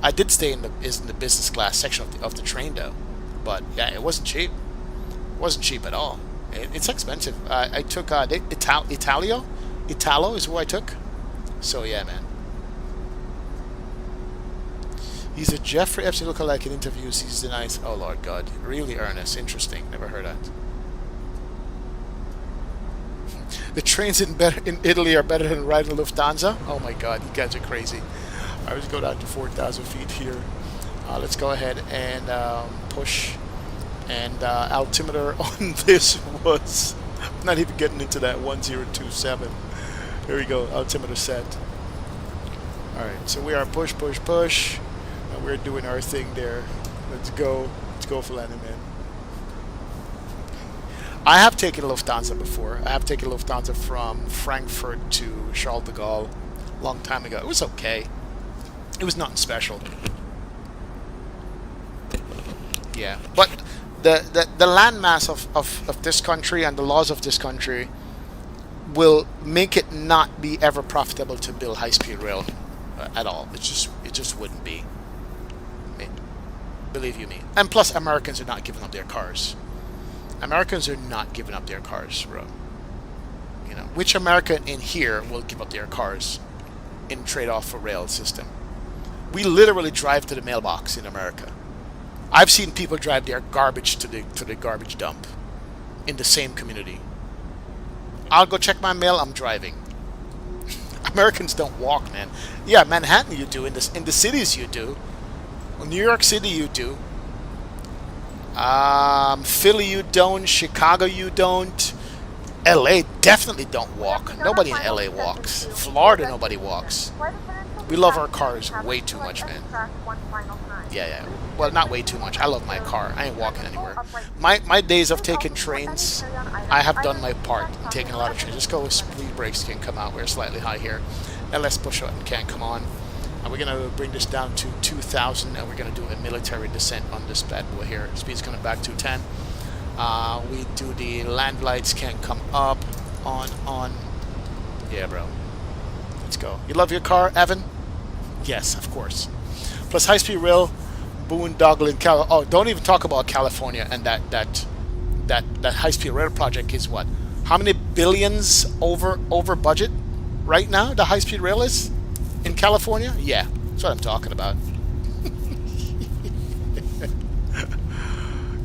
I did stay in the business class section of the train though, but yeah, it wasn't cheap. It wasn't cheap at all. It's expensive. I took Italo is who I took. So yeah, man. He's a Jeffrey Epstein lookalike in interviews. He's nice. Oh Lord God, really earnest, interesting. Never heard that. The trains in Italy are better than riding Lufthansa. Oh my God, you guys are crazy. All right, let's go down to 4,000 feet here. Let's go ahead and push. And altimeter on this was not even getting into that 1027. Here we go, altimeter set. All right, so we are push. And we're doing our thing there. Let's go for landing, man. I have taken Lufthansa before. I have taken Lufthansa from Frankfurt to Charles de Gaulle a long time ago. It was okay. It was nothing special. Yeah, but the landmass of this country and the laws of this country will make it not be ever profitable to build high-speed rail at all. It just wouldn't be. Believe you me. And plus, Americans are not giving up their cars. Americans are not giving up their cars, bro. You know, which American in here will give up their cars in trade-off for rail system? We literally drive to the mailbox in America. I've seen people drive their garbage to the garbage dump in the same community. I'll go check my mail. I'm driving. Americans don't walk, man. Yeah, Manhattan you do. In the cities you do. New York City you do. Philly you don't. Chicago you don't. LA definitely don't walk. Nobody in LA walks. Florida nobody walks. We love our cars way too much, man. Yeah. Well, not way too much. I love my car. I ain't walking anywhere. My days of taking trains, I have done my part in taking a lot of trains. Just go with speed brakes can come out. We're slightly high here. LS push button can't come on. And we're going to bring this down to 2,000, and we're going to do a military descent on this bad boy here. Speed's coming back to 10. We do the land lights can come up, on. Yeah, bro. Let's go. You love your car, Evan? Yes, of course. Plus high-speed rail, boondoggle in Cal. Oh, don't even talk about California and that high-speed rail project is what? How many billions over budget right now? The high-speed rail is in California? Yeah, that's what I'm talking about.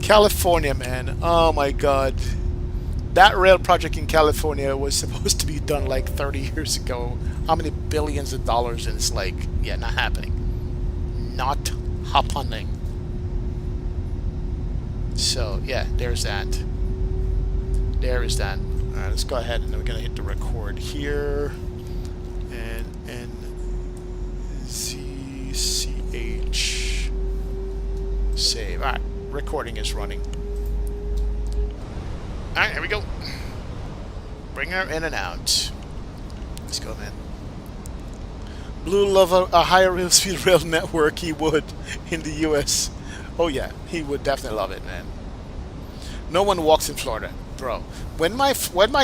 California, man. Oh my God. That rail project in California was supposed to be done like 30 years ago. How many billions of dollars? And it's like, yeah, not happening. Not happening. So, yeah, there's that. There is that. Alright, let's go ahead and we're going to hit the record here. And NZCH. Save. Alright. Recording is running. Alright, here we go. Bring her in and out. Let's go, man. Blue love a higher rail speed rail network. He would in the US. Oh yeah, he would definitely love it, man. No one walks in Florida, bro. When my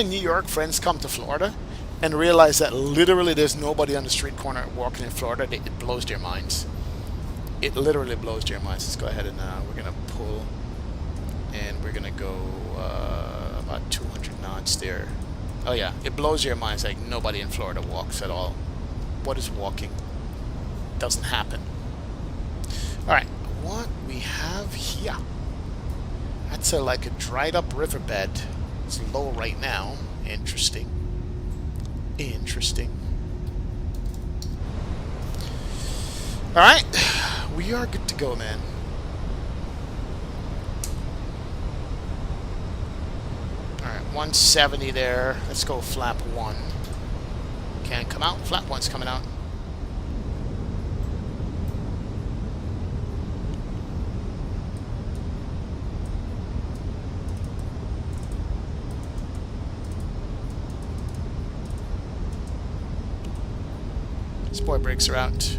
New York friends come to Florida and realize that literally there's nobody on the street corner walking in Florida, it blows their minds. It literally blows their minds. Let's go ahead and we're gonna pull, and we're gonna go about 200 knots there. Oh yeah, it blows your minds. Like nobody in Florida walks at all. What is walking? Doesn't happen. All right, what we have here? That's like a dried up riverbed. It's low right now. Interesting. Interesting. All right. We are good to go, man. Alright, 170 there. Let's go flap 1. Can come out. Flap 1's coming out. Spoil brakes are out.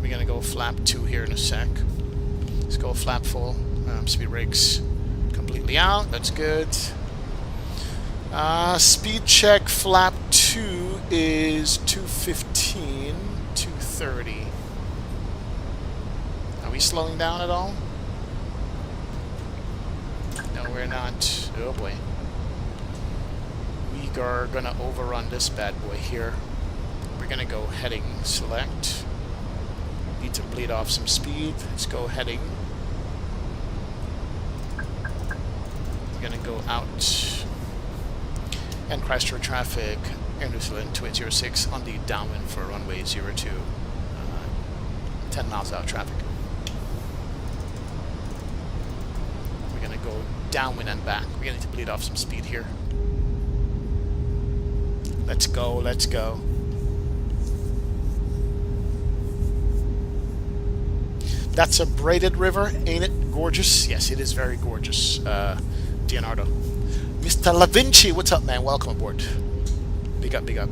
We're gonna go flap 2 here in a sec. Let's go flap full. Speed brakes completely out. That's good. Speed check flap 2 is 215, 230. Are we slowing down at all? No, we're not. Oh boy. We are gonna overrun this bad boy here. We're gonna go heading select. Need to bleed off some speed. Let's go heading. We're gonna go out and crash through traffic. Air New Zealand 2806 on the downwind for runway 02. 10 miles out traffic. We're gonna go downwind and back. We're gonna need to bleed off some speed here. Let's go, let's go. That's a braided river, ain't it gorgeous? Yes, it is very gorgeous, Leonardo. Mr. La Vinci, what's up, man? Welcome aboard. Big up, big up.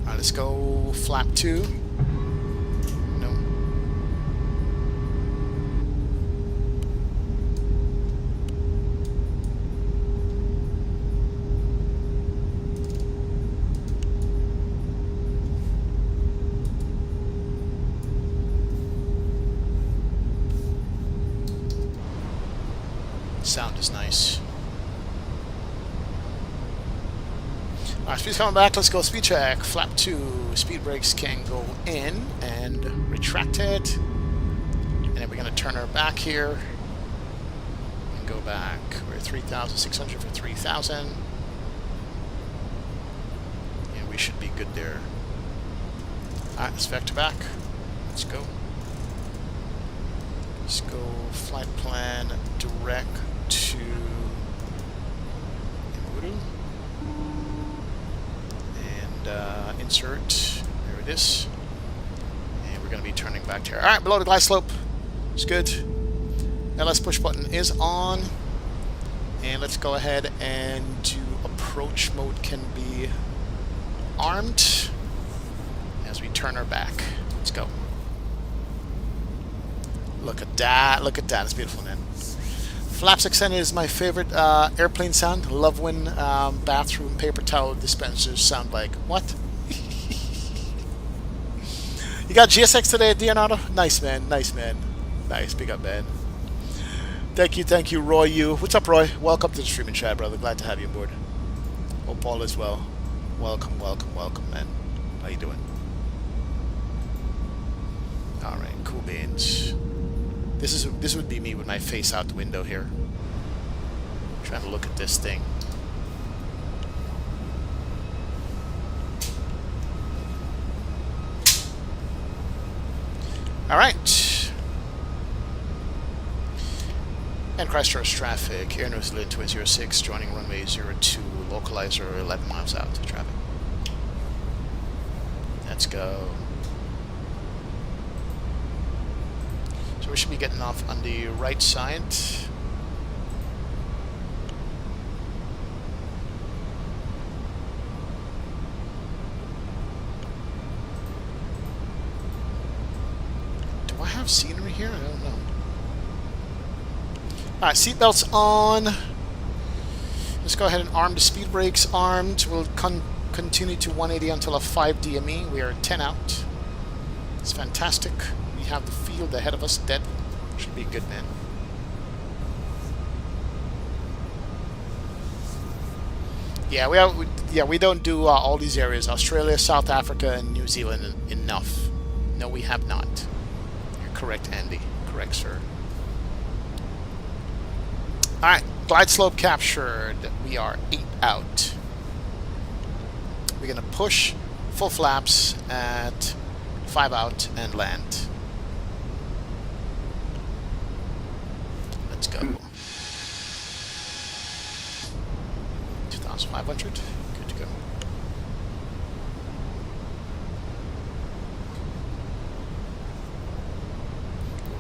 Alright, let's go flap 2. Sound is nice. Alright, speed's coming back. Let's go speed check. Flap 2. Speed brakes can go in and retract it. And then we're going to turn her back here. And go back. We're at 3,600 for 3,000. And we should be good there. Alright, let's vector back. Let's go. Let's go flight plan direct to Imuru. And insert, there it is. And we're going going to be turning back here. Alright, below the glide slope. It's good. LS push button is on. And let's go ahead and do approach mode can be armed as we turn our back. Let's go. Look at that. Look at that. It's beautiful, man. Flaps extended is my favorite airplane sound. Love when bathroom paper towel dispensers sound like what? You got GSX today, Leonardo? Nice, man. Nice, man. Nice. Big up, man. Thank you, Roy. What's up, Roy? Welcome to the streaming chat, brother. Glad to have you aboard. Hope all is well. Welcome, man. How you doing? All right, cool beans. This would be me with my face out the window here, trying to look at this thing. All right. And Christchurch traffic, Air New Zealand 206, joining runway 02, localizer 11 miles out to traffic. Let's go. So we should be getting off on the right side. Do I have scenery here? I don't know. Alright, seatbelts on. Let's go ahead and arm the speed brakes. Armed. We'll continue to 180 until a 5 DME. We are 10 out. It's fantastic. We have the field ahead of us. Dead. Should be good, man. Yeah, we don't do all these areas. Australia, South Africa, and New Zealand enough. No, we have not. You're correct, Andy. Correct, sir. Alright, glide slope captured. We are 8 out. We're going to push full flaps at 5 out and land. Let's go. 2,500. Good to go.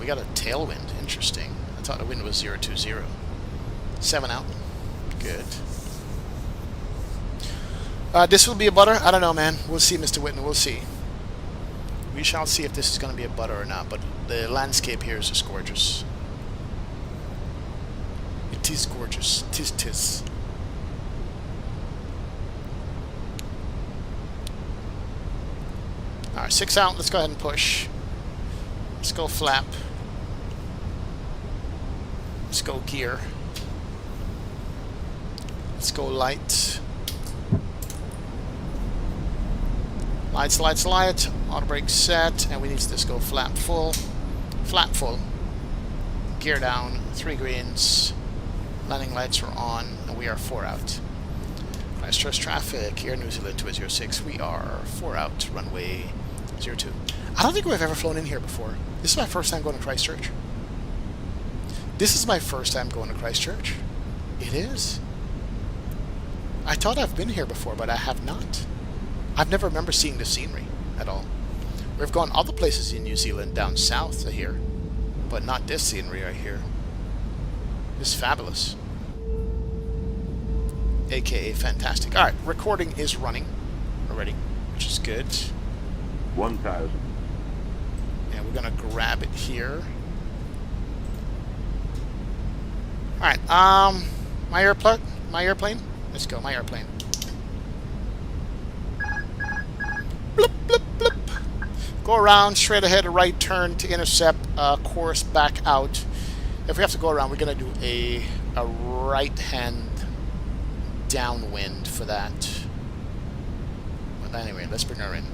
We got a tailwind. Interesting. I thought the wind was 020. 7 out. Good. This will be a butter? I don't know, man. We'll see, Mr. Whitten. We'll see. We shall see if this is going to be a butter or not, but the landscape here is just gorgeous. It is gorgeous. Tis. Alright, 6 out. Let's go ahead and push. Let's go flap. Let's go gear. Let's go light. Light. Auto brake set. And we need to just go flap full. Flap full. Gear down. 3 greens. Landing lights are on. And we are 4 out. Christchurch traffic. Air New Zealand 206. We are 4 out. Runway 02. I don't think we've ever flown in here before. This is my first time going to Christchurch. This is my first time going to Christchurch. It is. I thought I've been here before, but I have not. I've never remember seeing the scenery at all. We've gone other places in New Zealand down south to here, but not this scenery right here. It's fabulous. AKA fantastic. Alright, recording is running already, which is good. 1,000. And we're gonna grab it here. Alright, my airplane? Let's go, my airplane. Bloop, bloop, bloop. Go around, straight ahead, a right turn to intercept, course back out. If we have to go around, we're going to do a right-hand downwind for that. But anyway, let's bring her in.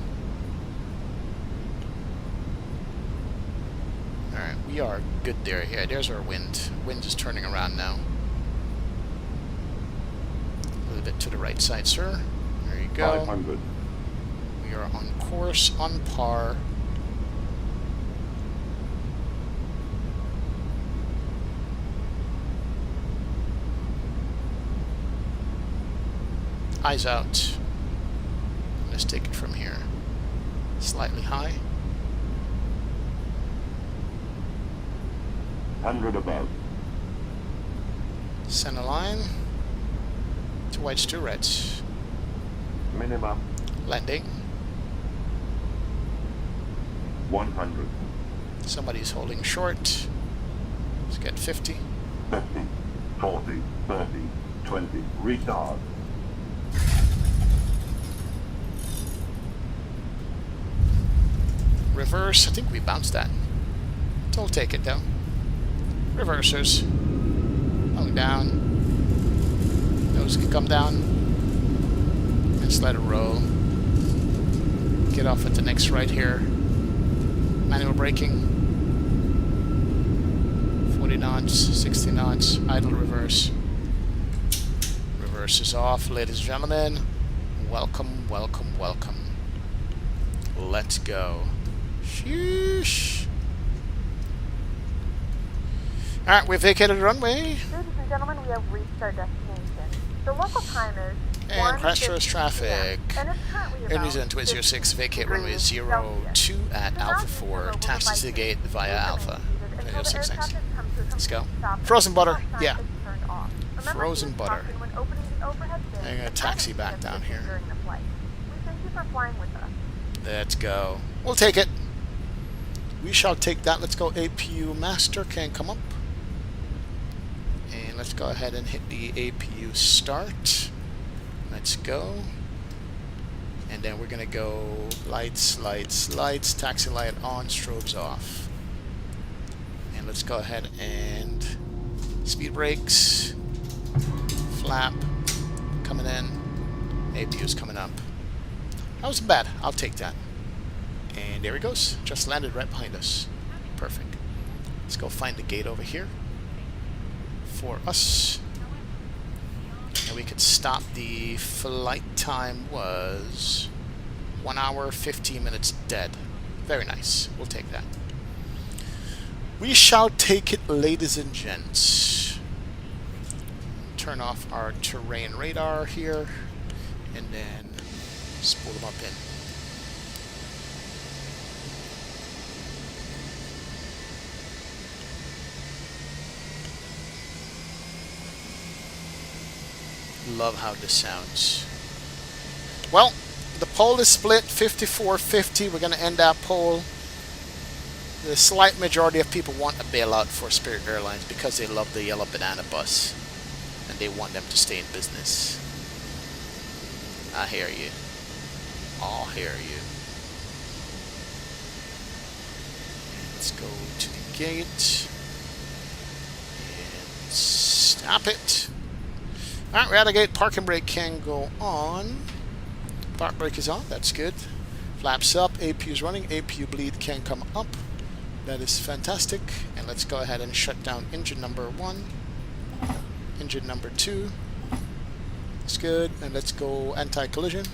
Alright, we are good there. Yeah, there's our wind. Wind is turning around now. A little bit to the right side, sir. There you go. 500. We are on course, on par. Eyes out. Let's take it from here. Slightly high. 600 above. Center line. 2 whites, 2 reds. Minimum Landing. 100. Somebody's holding short. Let's get 50. 50, 40, 30, 20. Retard. Reverse. I think we bounced that. Don't take it though. Reversers. Going down. Those can come down. And just let it roll. Get off at the next right here. Manual braking. 40 knots, 60 knots, idle reverse. Reverse is off, ladies and gentlemen. Welcome, welcome, welcome. Let's go. Sheesh. Alright, we've vacated the runway. Ladies and gentlemen, we have reached our destination. The local time is And crash through traffic. and it's currently Air New Zealand 206, vacate runway 02 at Alpha 4, taxi to the gate via Alpha. 06, let's go. Frozen butter, yeah. Frozen butter. I'm gonna taxi back down here. We thank you for flying with us. Let's go. We'll take it. We shall take that. Let's go. APU master can come up. And let's go ahead and hit the APU start. Let's go. And then we're gonna go lights, lights, lights, taxi light on, strobes off. And let's go ahead and speed brakes, flap, coming in, APU's coming up. That wasn't bad, I'll take that. And there he goes, just landed right behind us. Perfect. Let's go find the gate over here for us. And we could stop. The flight time was 1 hour, 15 minutes dead. Very nice. We'll take that. We shall take it, ladies and gents. Turn off our terrain radar here. And then spool them up in. Love how this sounds. Well, the poll is split 54-50. We're going to end that poll. The slight majority of people want a bailout for Spirit Airlines because they love the yellow banana bus and they want them to stay in business. I hear you. I'll hear you. Let's go to the gate and stop it. Alright, we're at a gate. Parking brake can go on. Park brake is on. That's good. Flaps up. APU is running. APU bleed can come up. That is fantastic. And let's go ahead and shut down engine number 1. Engine number 2. It's good. And let's go anti-collision.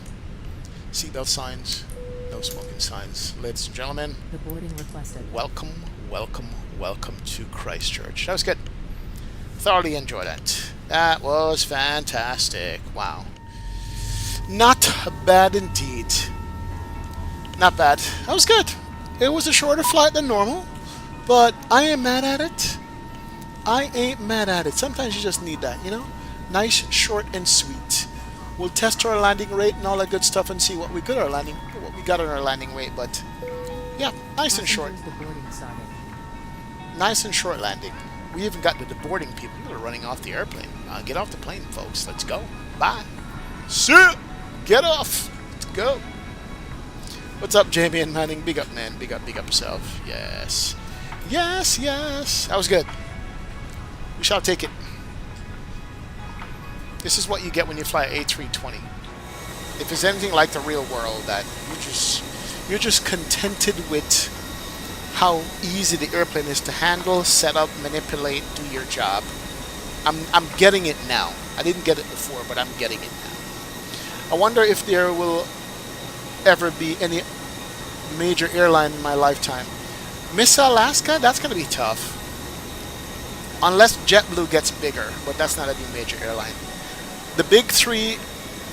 Seatbelt signs. No smoking signs. Ladies and gentlemen, The boarding requested. welcome, welcome, welcome to Christchurch. That was good. Thoroughly enjoyed it. That was fantastic. Wow. Not bad indeed. Not bad. That was good. It was a shorter flight than normal, but I ain't mad at it. I ain't mad at it. Sometimes you just need that, you know? Nice, short, and sweet. We'll test our landing rate and all that good stuff and see what we got on our landing rate, but yeah, nice and short. The boarding started. Nice and short landing. We even got to the boarding people. People are running off the airplane. Get off the plane, folks. Let's go. Bye. See. Get off. Let's go. What's up, Jamie and Manning? Big up, man. Big up yourself. Yes. Yes, yes. That was good. We shall take it. This is what you get when you fly A320. If it's anything like the real world, that you're just contented with how easy the airplane is to handle, set up, manipulate, do your job. I'm getting it now. I didn't get it before, but I'm getting it now. I wonder if there will ever be any major airline in my lifetime. Miss Alaska, that's going to be tough. Unless JetBlue gets bigger, but that's not a new major airline. The big three,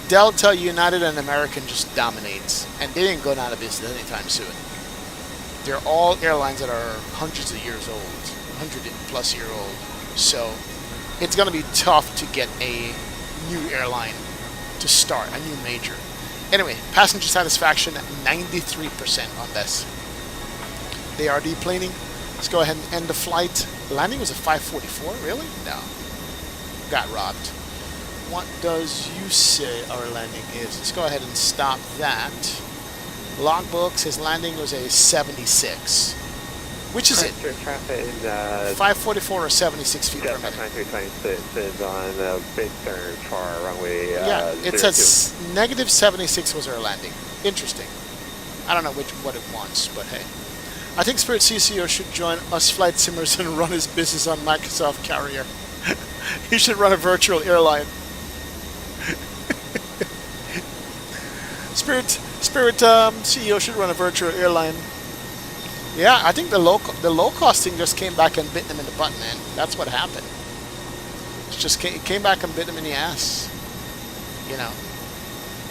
Delta, United, and American just dominates, and they ain't going out of business anytime soon. They're all airlines that are hundreds of years old. 100-plus-year-old. So it's going to be tough to get a new airline to start, a new major. Anyway, passenger satisfaction 93% on this. They are deplaning. Let's go ahead and end the flight. Landing was a 5:44. Really? No. Got robbed. What does you say our landing is? Let's go ahead and stop that. Logbook says landing was a 76. Which is it? Traffic 544 or 76 feet per minute? 9326 is on the big turn for runway. Yeah, it says negative 76 was our landing. Interesting. I don't know what it wants, but hey. I think Spirit CCO should join us flight simmers and run his business on Microsoft Carrier. He should run a virtual airline. Spirit CEO should run a virtual airline. Yeah, I think the low cost thing just came back and bit them in the butt, man. That's what happened. It came back and bit them in the ass. You know,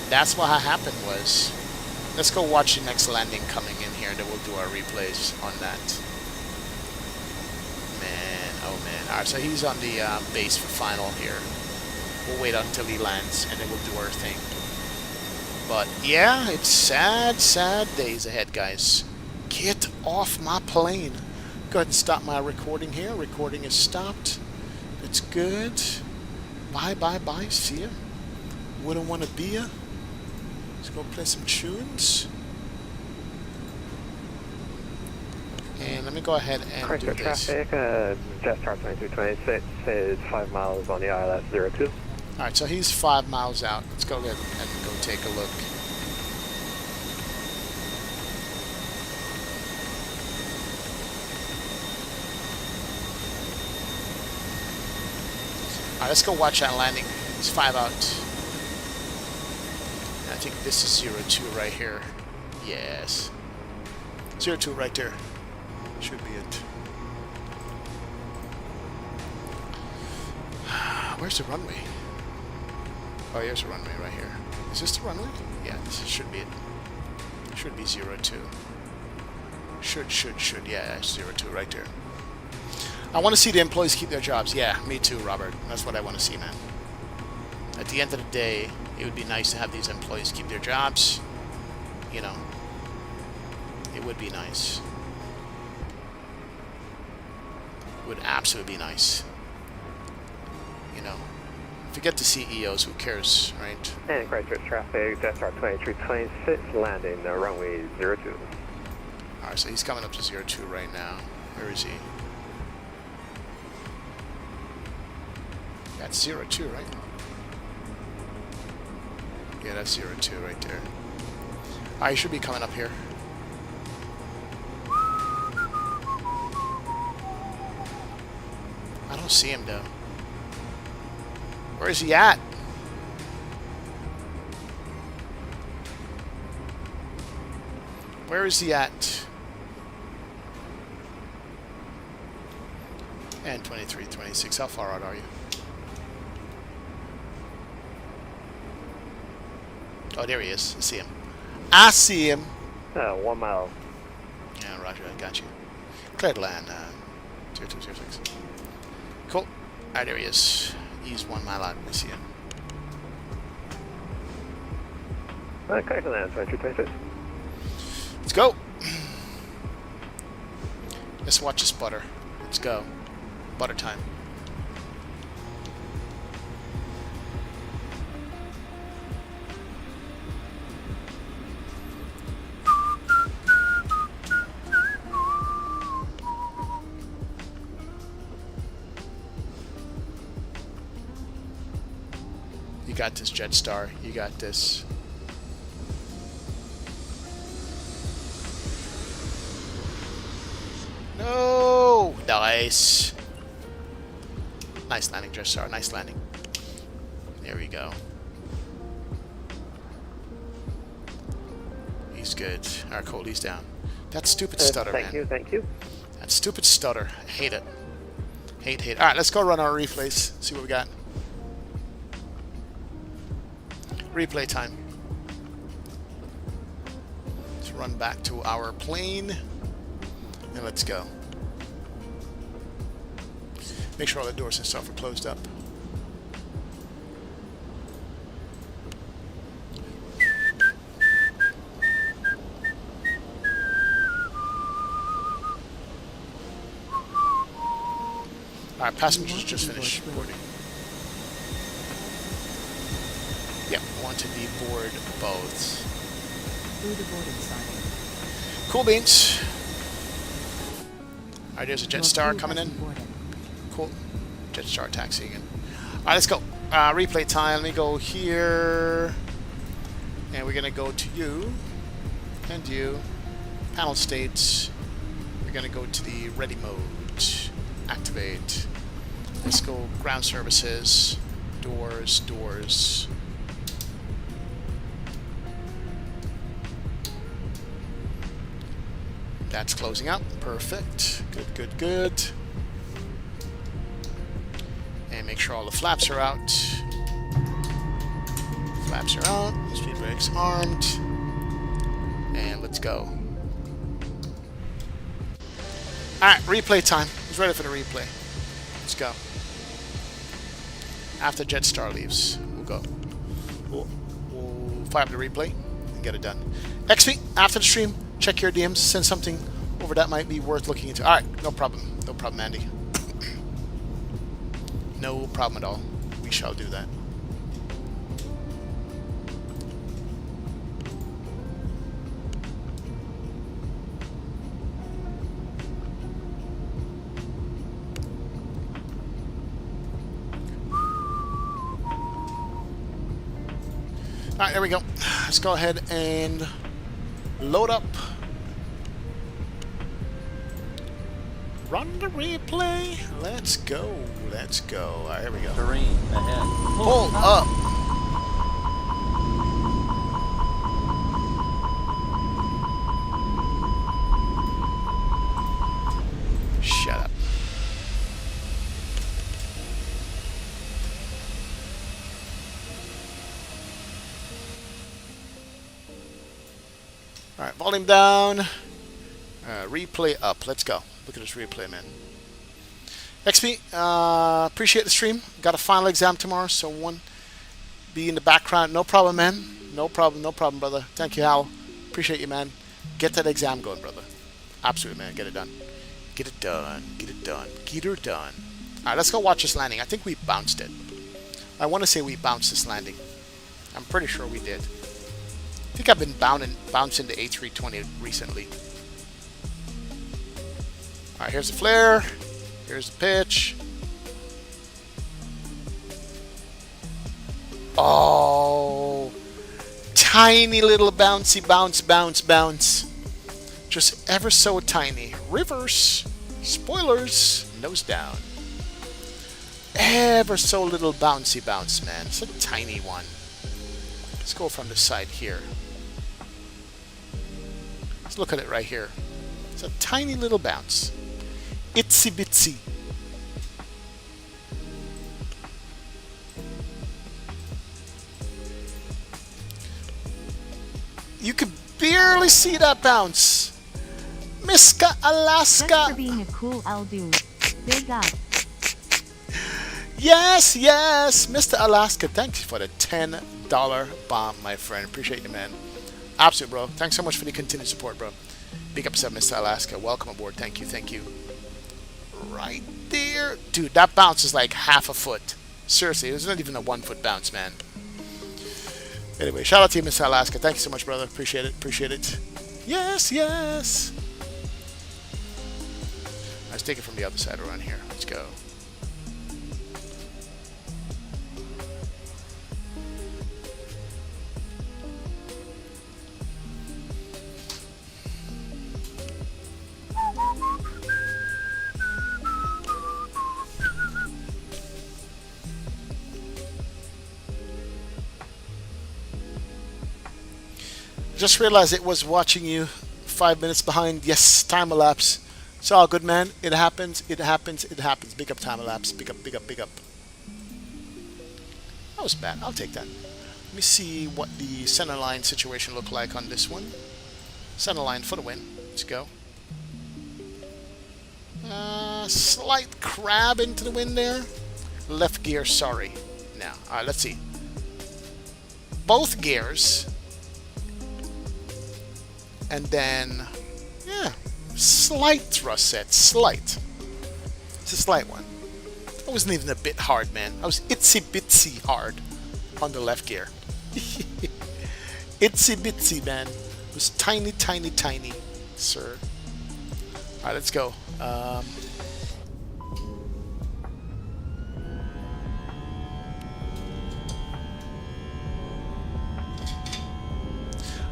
that's what happened was. Let's go watch the next landing coming in here. Then we'll do our replays on that. Man, oh man. All right, so he's on the base for final here. We'll wait until he lands, and then we'll do our thing. But yeah, it's sad, sad days ahead, guys. Get off my plane. Go ahead and stop my recording here. Recording is stopped. It's good. Bye, bye, bye. See ya. Wouldn't want to be ya. Let's go play some tunes. And let me go ahead and do this. Traffic, Jetstar 2326 is 5 miles on the ILS 02. Alright, so he's 5 miles out. Let's go ahead and go take a look. Alright, let's go watch that landing. It's 5 out. And I think this is 02 right here. Yes. 02 right there. Should be it. Where's the runway? Oh, here's the runway right here. Is this the runway? Yeah, this should be it. Should be 02. Should. Yeah, that's 02 right there. I want to see the employees keep their jobs. Yeah, me too, Robert. That's what I want to see, man. At the end of the day, it would be nice to have these employees keep their jobs. You know, it would be nice. It would absolutely be nice. You know, forget the CEOs, who cares, right? And Christchurch traffic, Jetstar 2326 landing runway 02. Alright, so he's coming up to 02 right now. Where is he? That's 02, right? Yeah, that's 02 right there. Alright, he should be coming up here. I don't see him, though. Where is he at? Where is he at? And 23, 26. How far out are you? Oh, there he is. I see him. I see him. 1 mile. Yeah, roger. I got you. Clear to land. 0206. Cool. Alright, there he is. He's 1 mile out. I see him. Clear to land 2326. Let's go. Let's watch this butter. Let's go. Butter time. You got this, Jetstar. You got this. No! Nice. Nice landing, Jetstar. Nice landing. There we go. He's good. Alright, cool. He's down. That stupid stutter, man. Thank you. That stupid stutter. I hate it. Hate. Alright, let's go run our replays. See what we got. Replay time. Let's run back to our plane. And let's go. Make sure all the doors and stuff are closed up. Alright, passengers just finished boarding. Yep, want to be board both. Through the boarding sign. Cool beans. Alright, there's a Jetstar coming in. Cool. Jetstar taxiing in. Alright, let's go. Replay time. Let me go here. And we're going to go to you. And you. Panel states. We're going to go to the ready mode. Activate. Let's go ground services. Doors, doors. That's closing up. Perfect. Good, good, good. And make sure all the flaps are out. Flaps are out. Speed brakes armed. And let's go. Alright, replay time. Who's ready for the replay? Let's go. After Jetstar leaves, we'll go. We'll fire up the replay and get it done. XP, after the stream, check your DMs, send something over that might be worth looking into. Alright, no problem. No problem, Andy. No problem at all. We shall do that. Alright, there we go. Let's go ahead and load up. Run the replay. Let's go. Let's go. Alright, here we go. Terrain ahead. Pull up. Shut up. Alright, volume down. Replay up. Let's go. Look at this replay, man. XP, appreciate the stream. Got a final exam tomorrow, so one be in the background. No problem, man. No problem, brother. Thank you, Hal. Appreciate you, man. Get that exam going, brother. Absolutely, man. Get it done. Get it done. Get it done. Get her done. Alright, let's go watch this landing. I think we bounced it. I want to say we bounced this landing. I'm pretty sure we did. I think I've been bouncing the A320 recently. Alright, here's the flare. Here's the pitch. Oh, tiny little bouncy bounce. Just ever so tiny. Reverse. Spoilers. Nose down. Ever so little bouncy bounce, man. It's a tiny one. Let's go from the side here. Let's look at it right here. It's a tiny little bounce. Itsy bitsy. You could barely see that bounce. Miska Alaska. Thanks for being a cool L dude. Big up. Yes, Mr. Alaska. Thank you for the $10 bomb, my friend. Appreciate you, man. Absolute, bro. Thanks so much for the continued support, bro. Big up, Mr. Alaska. Welcome aboard. Thank you. Right there. Dude, that bounce is like half a foot. Seriously, it was not even a 1 foot bounce, man. Anyway, shout out to you, Mr. Alaska. Thank you so much, brother. Appreciate it. Yes. Let's take it from the other side around here. Let's go. Just realized it was watching you 5 minutes behind. Yes, time elapse. It's all good, man. It happens. Big up time elapse. Big up. That was bad. I'll take that. Let me see what the center line situation looked like on this one. Center line for the win. Let's go. slight crab into the wind there. Left gear, sorry. Now, all right, let's see. Both gears. And then, yeah, slight thrust set. Slight. It's a slight one. I wasn't even a bit hard, man. I was itsy bitsy hard on the left gear. Itsy bitsy, man. It was tiny, tiny, tiny, sir. Alright, let's go.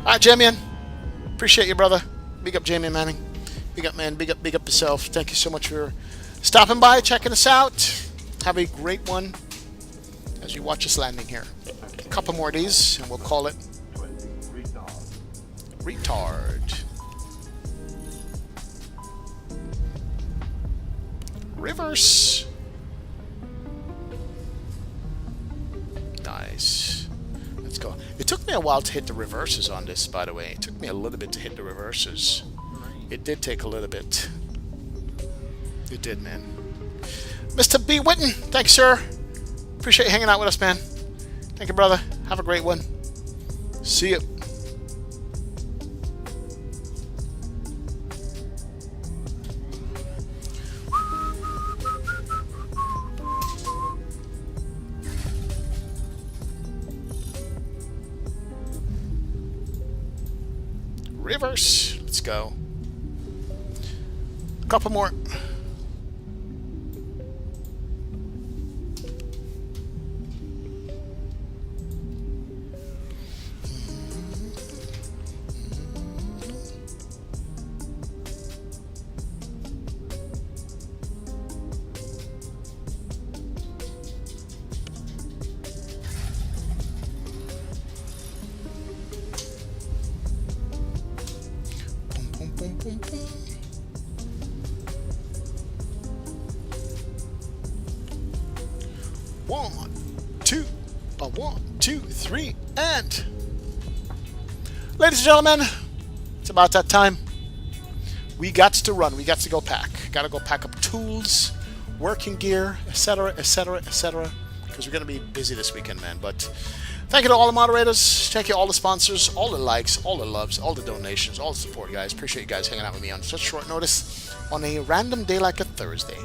Alright, Jamie. Appreciate you, brother. Big up, Jamie Manning. Big up, man. Big up yourself. Thank you so much for stopping by, checking us out. Have a great one as you watch us landing here. A couple more of these, and we'll call it retard. Reverse. Nice. Let's go. It took me a while to hit the reverses on this, by the way. It took me a little bit to hit the reverses. It did take a little bit. It did, man. Mr. B. Witten, thank you, sir. Appreciate you hanging out with us, man. Thank you, brother. Have a great one. See you. Reverse. Let's go. A couple more. Boom, boom, boom. 1, 2, 1, 2, 3, and ladies and gentlemen, it's about that time. We got to run. We got to go pack. Got to go pack up tools, working gear, etc., etc., etc. Because we're going to be busy this weekend, man. But thank you to all the moderators. Thank you to all the sponsors, all the likes, all the loves, all the donations, all the support, guys. Appreciate you guys hanging out with me on such short notice on a random day like a Thursday.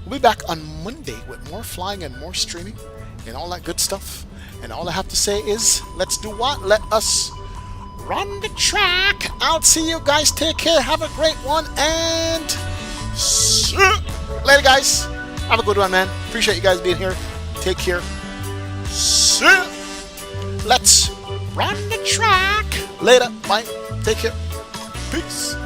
We'll be back on Monday with more flying and more streaming and all that good stuff. And all I have to say is, let's do what? Let us run the track. I'll see you guys. Take care. Have a great one. And see you later, guys. Have a good one, man. Appreciate you guys being here. Take care. See you. Let's run the track. Later. Bye. Take care. Peace.